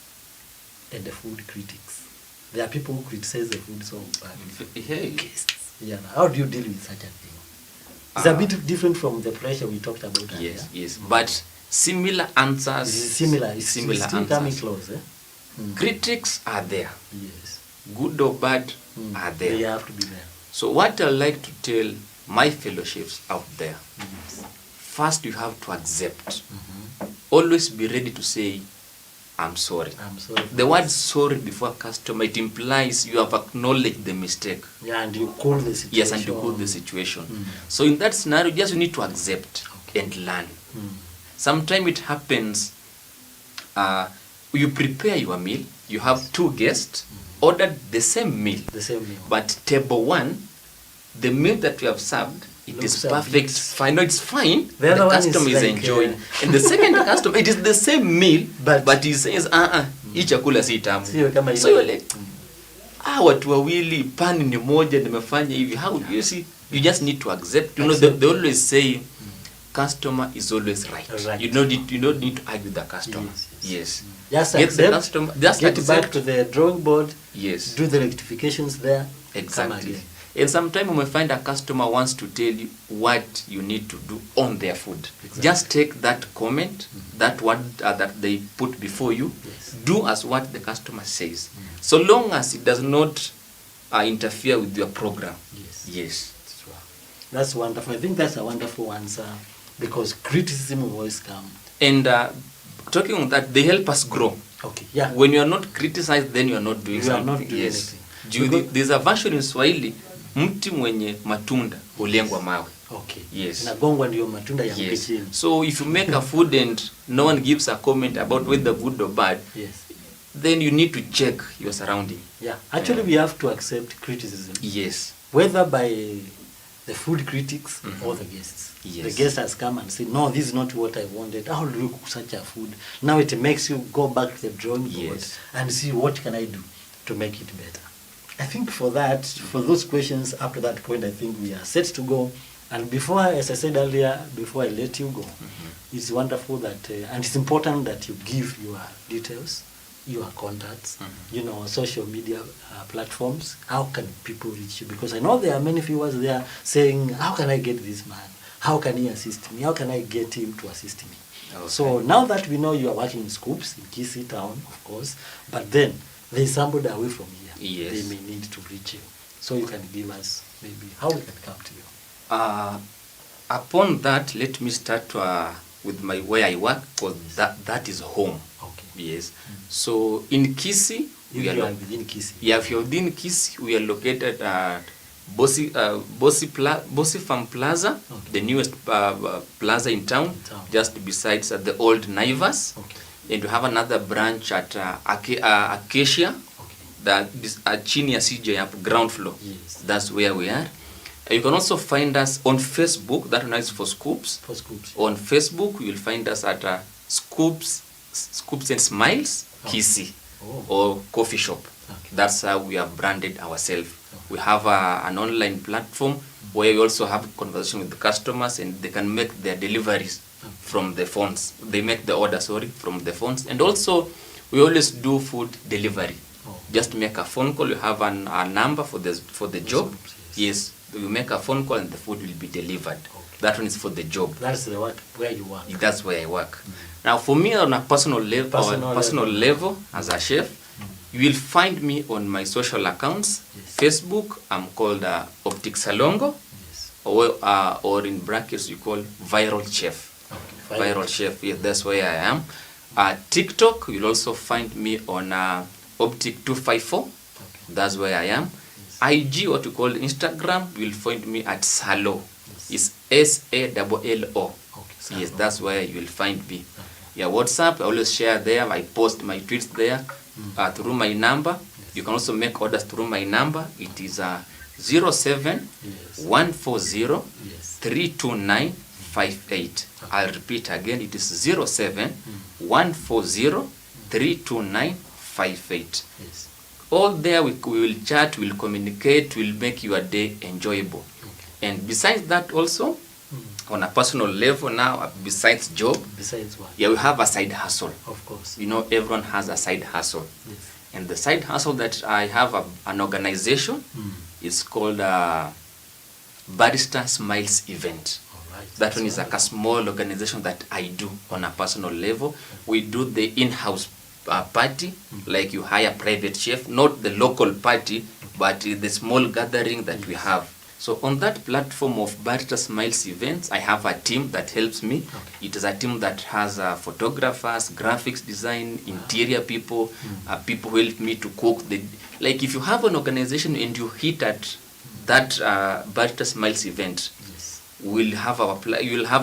and the food critics. There are people who criticize the food so badly. Hey. Guests. Yeah. How do you deal with such a thing? It's a bit different from the pressure we talked about earlier. Yes, yes, but similar answers. Similar. It's similar still answers. coming close. Critics are there. Yes. Good or bad are there. They have to be there. So what I like to tell my fellow chefs out there, Yes. first you have to accept. Always be ready to say, I'm sorry. I'm sorry. The word sorry before customer, it implies you have acknowledged the mistake. Yeah, and you cool the situation. Yes, and you cool the situation. So in that scenario, just you need to accept and learn. Sometimes it happens, you prepare your meal, you have two guests, ordered the same meal. The same meal. But table one, the meal that you have served, it Looks is a perfect. bit- Fine, no, it's fine. The other one is customer is like, enjoying. And the second customer, it is the same meal, But- but he says, hii chakula si tamu. Sio kama So ile. you're like, watu wawili, pani ni moja, nimefanya hivi. How do you see? You just need to accept. You know, they always say, customer is always right. Right. You don't need to argue with the customer. Yes, Yes. Just Get the accept, customer. Just get back accept. to the drawing board, Yes. do the rectifications there, come Exactly. again. And sometimes you may find a customer wants to tell you what you need to do on their food. Exactly. Just take that comment, that word that they put before you, Yes. do as what the customer says. So long as it does not interfere with your program. Yes. Yes. That's wonderful. I think that's a wonderful answer because criticism will always come. And talking on that, they help us grow. Okay, yeah. When you are not criticized, then you are not doing You are something. not doing Yes. anything. There's a version in Swahili, mti mwenye matunda hulengwa mawe. Okay. Yes. Inagongwa ndio matunda ya Yes. chini. So if you make a food and no one gives a comment about whether good or bad, Yes. then you need to check your surrounding. Yeah. Actually, we have to accept criticism, Yes. whether by the food critics or the guests. Yes. The guest has come and said, no, this is not what I wanted. How do you cook such a food? Now it makes you go back to the drawing board Yes. and see what can I do to make it better. I think for that, for those questions, up to that point, I think we are set to go. And before, as I said earlier, before I let you go, it's wonderful that, and it's important that you give your details, your contacts, you know, social media platforms. How can people reach you? Because I know there are many viewers there saying, how can I get this man? How can he assist me? How can I get him to assist me? Okay. So now that we know you are working in Scoops, in Kisii town, of course, but then there is somebody away from here. Yes. They may need to reach you. So you can give us maybe how we can come to you. Upon that, let me start with my where I work, because that is home. Okay. Yes. So in Kisii, You we are are within Kisii. yeah, if you're within Kisii, we are located at Bossy Farm Plaza, Okay. the newest plaza in town, just besides the old Naivas. Okay. And we have another branch at Acacia, Okay. that is chini ya CJ up ground floor. Yes. That's where we are. You can also find us on Facebook. That one is for Scoops. For Scoops. On Facebook, you will find us at Scoops and Smiles, Kisii, or coffee shop. Okay. That's how we have branded ourselves. We have an online platform where we also have conversation with the customers, and they can make their deliveries from the phones. They make the order, from the phones. And also, we always do food delivery. Just make a phone call. You have a number for the job. Yes. You make a phone call and the food will be delivered. That one is for the job. That's the work where you work. That's where I work. Now, for me, on a personal level, as a chef, you will find me on my social accounts. Yes. Facebook, I'm called Optic Salongo, Yes. or in brackets, you call Viral Chef. Okay. Viral Chef, yes, that's where I am. TikTok, you'll also find me on Optic 254. Okay. That's where I am. IG, what you call Instagram, you will find me at Salo. It's SALLO. Okay. Yes, that's where you will find me. Yeah, WhatsApp, I always share there. I post my tweets there through my number. You can also make orders through my number. It is 07 140 329 58. I'll repeat again. It is 07 140 329 58. Yes. All there we will chat, we'll communicate, we'll make your day enjoyable. And besides that also, on a personal level now, besides job, Besides what? yeah, we have a side hustle. Of course. You know, everyone has a side hustle. Yes. And the side hustle that I have an organization, it's called Barista Smiles Event. All right. That one is like a small organization that I do on a personal level. We do the in-house party, like you hire private chef, not the local party, but the small gathering that we have. So on that platform of Barista Smiles Events, I have a team that helps me. Okay. It is a team that has photographers, graphics design, interior people, people who help me to cook. Like if you have an organization and you hit at that Barista Smiles event, Yes. you'll have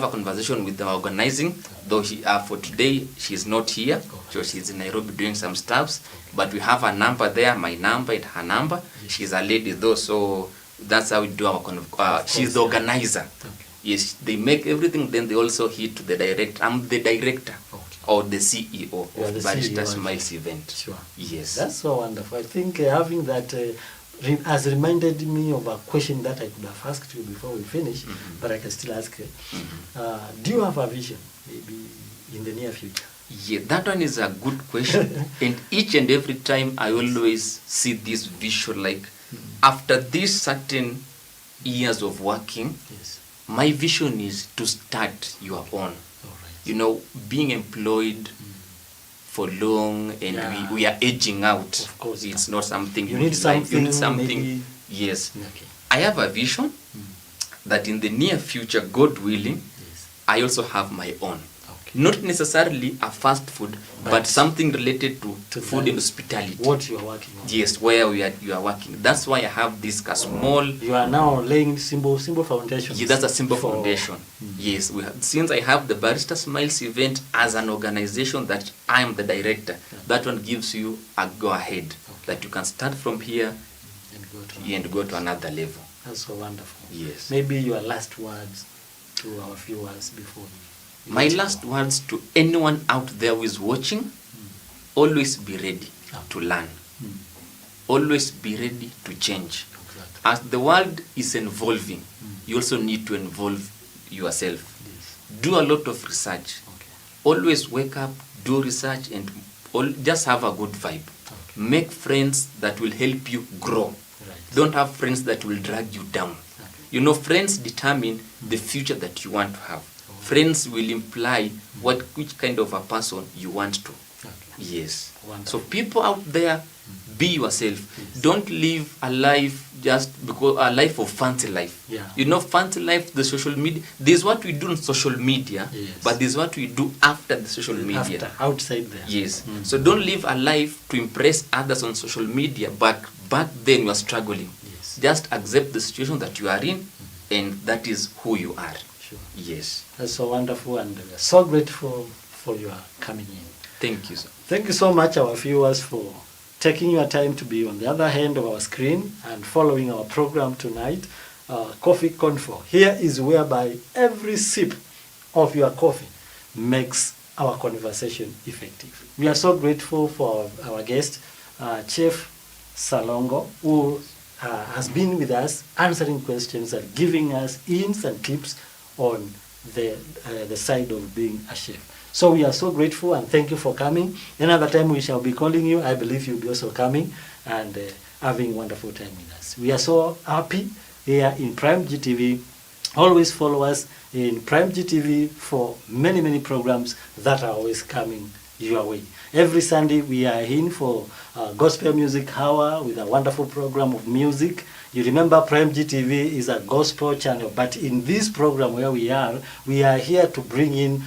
a conversation with the organizing. Though for today she's not here, so she's in Nairobi doing some stuffs. But we have a number there, my number and her number. Yes. She's a lady though, so that's how we do our she's the organizer. Okay. Yes, they make everything, then they also hit to the director. I'm the director Okay. or the CEO You are of the Barista CEO, Smiles event. Sure. Yes. That's so wonderful. I think having that has reminded me of a question that I could have asked you before we finish, but I can still ask. Do you have a vision, maybe in the near future? Yeah, that one is a good question. And each and every time I always see this vision, like after these certain years of working, Yes. my vision is to start your own. All right. You know, being employed for long and Yeah. we are aging out. Of course. It's not something You would need like. something, You need something. maybe- Yes. Okay. I have a vision that in the near future, God willing, Yes. I also have my own. Okay. Not necessarily a fast food, but But something related to to food that- and hospitality. What you are working on. Yes, where you are working. That's why I have this small. You are now laying simple foundation. Yeah, that's a simple foundation. Yes, since I have the Barista Smiles event as an organization that I am the director, that one gives you a go ahead that you can start from here And go to another level. That's so wonderful. Yes. Maybe your last words to our viewers before we My let you last go. words to anyone out there who is watching: always be ready to learn. Always be ready to change. Exactly. As the world is evolving, you also need to involve yourself. Yes. Do a lot of research. Okay. Always wake up, do research, and just have a good vibe. Okay. Make friends that will help you grow. Right. Don't have friends that will drag you down. Okay. You know, friends determine the future that you want to have. Friends will imply which kind of a person you want to. Okay. Yes. Wonderful. So people out there, be yourself. Yes. Don't live a life just because a life of fancy life. Yeah. You know, fancy life, the social media. There's what we do on social media, Yes. but there's what we do after the social media. After, outside there. Yes. So don't live a life to impress others on social media, but back then you are struggling. Yes. Just accept the situation that you are in, and that is who you are. Sure. Yes. That's so wonderful, and we are so grateful for your coming in. Thank you, sir. Thank you so much, our viewers, for taking your time to be on the other hand of our screen and following our program tonight, Coffee Confo. Here is whereby every sip of your coffee makes our conversation effective. We are so grateful for our guest, Chef Salongo, who has been with us answering questions and giving us hints and tips on the side of being a chef. So we are so grateful and thank you for coming. Another time we shall be calling you. I believe you'll be also coming and having a wonderful time with us. We are so happy here in Prime GTV. Always follow us in Prime GTV for many, many programs that are always coming your way. Every Sunday we are in for Gospel Music Hour with a wonderful program of music. You remember Prime GTV is a gospel channel, but in this program where we are here to bring in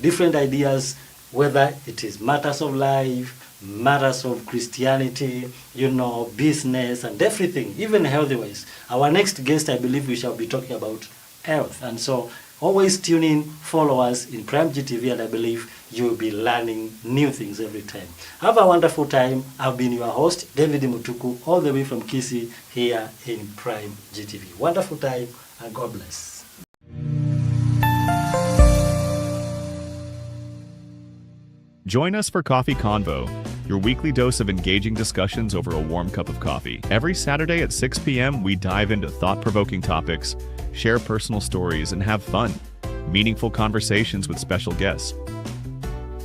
different ideas, whether it is matters of life, matters of Christianity, you know, business and everything, even health-wise. Our next guest, I believe we shall be talking about health. And so always tune in, follow us in Prime GTV, and I believe you'll be learning new things every time. Have a wonderful time. I've been your host, David Mutuku, all the way from Kisii here in Prime GTV. Wonderful time, and God bless. Join us for Coffee Convo, your weekly dose of engaging discussions over a warm cup of coffee. Every Saturday at 6 p.m., we dive into thought-provoking topics, share personal stories, and have fun. meaningful conversations with special guests.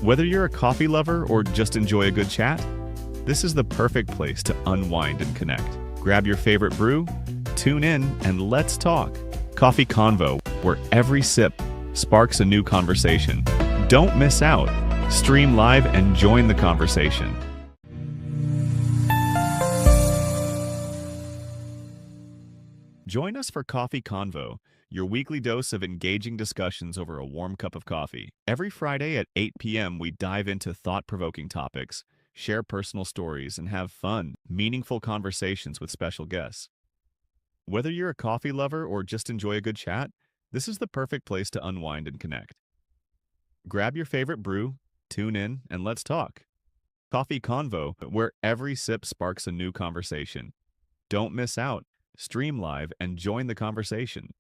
Whether you're a coffee lover or just enjoy a good chat, this is the perfect place to unwind and connect. Grab your favorite brew, tune in, and let's talk. Coffee Convo, where every sip sparks a new conversation. Don't miss out. Stream live and join the conversation. Join us for Coffee Convo, your weekly dose of engaging discussions over a warm cup of coffee. Every Friday at 8 p.m., we dive into thought-provoking topics, share personal stories, and have fun, meaningful conversations with special guests. Whether you're a coffee lover or just enjoy a good chat, this is the perfect place to unwind and connect. Grab your favorite brew, tune in, and let's talk. Coffee Convo, where every sip sparks a new conversation. Don't miss out. Stream live and join the conversation.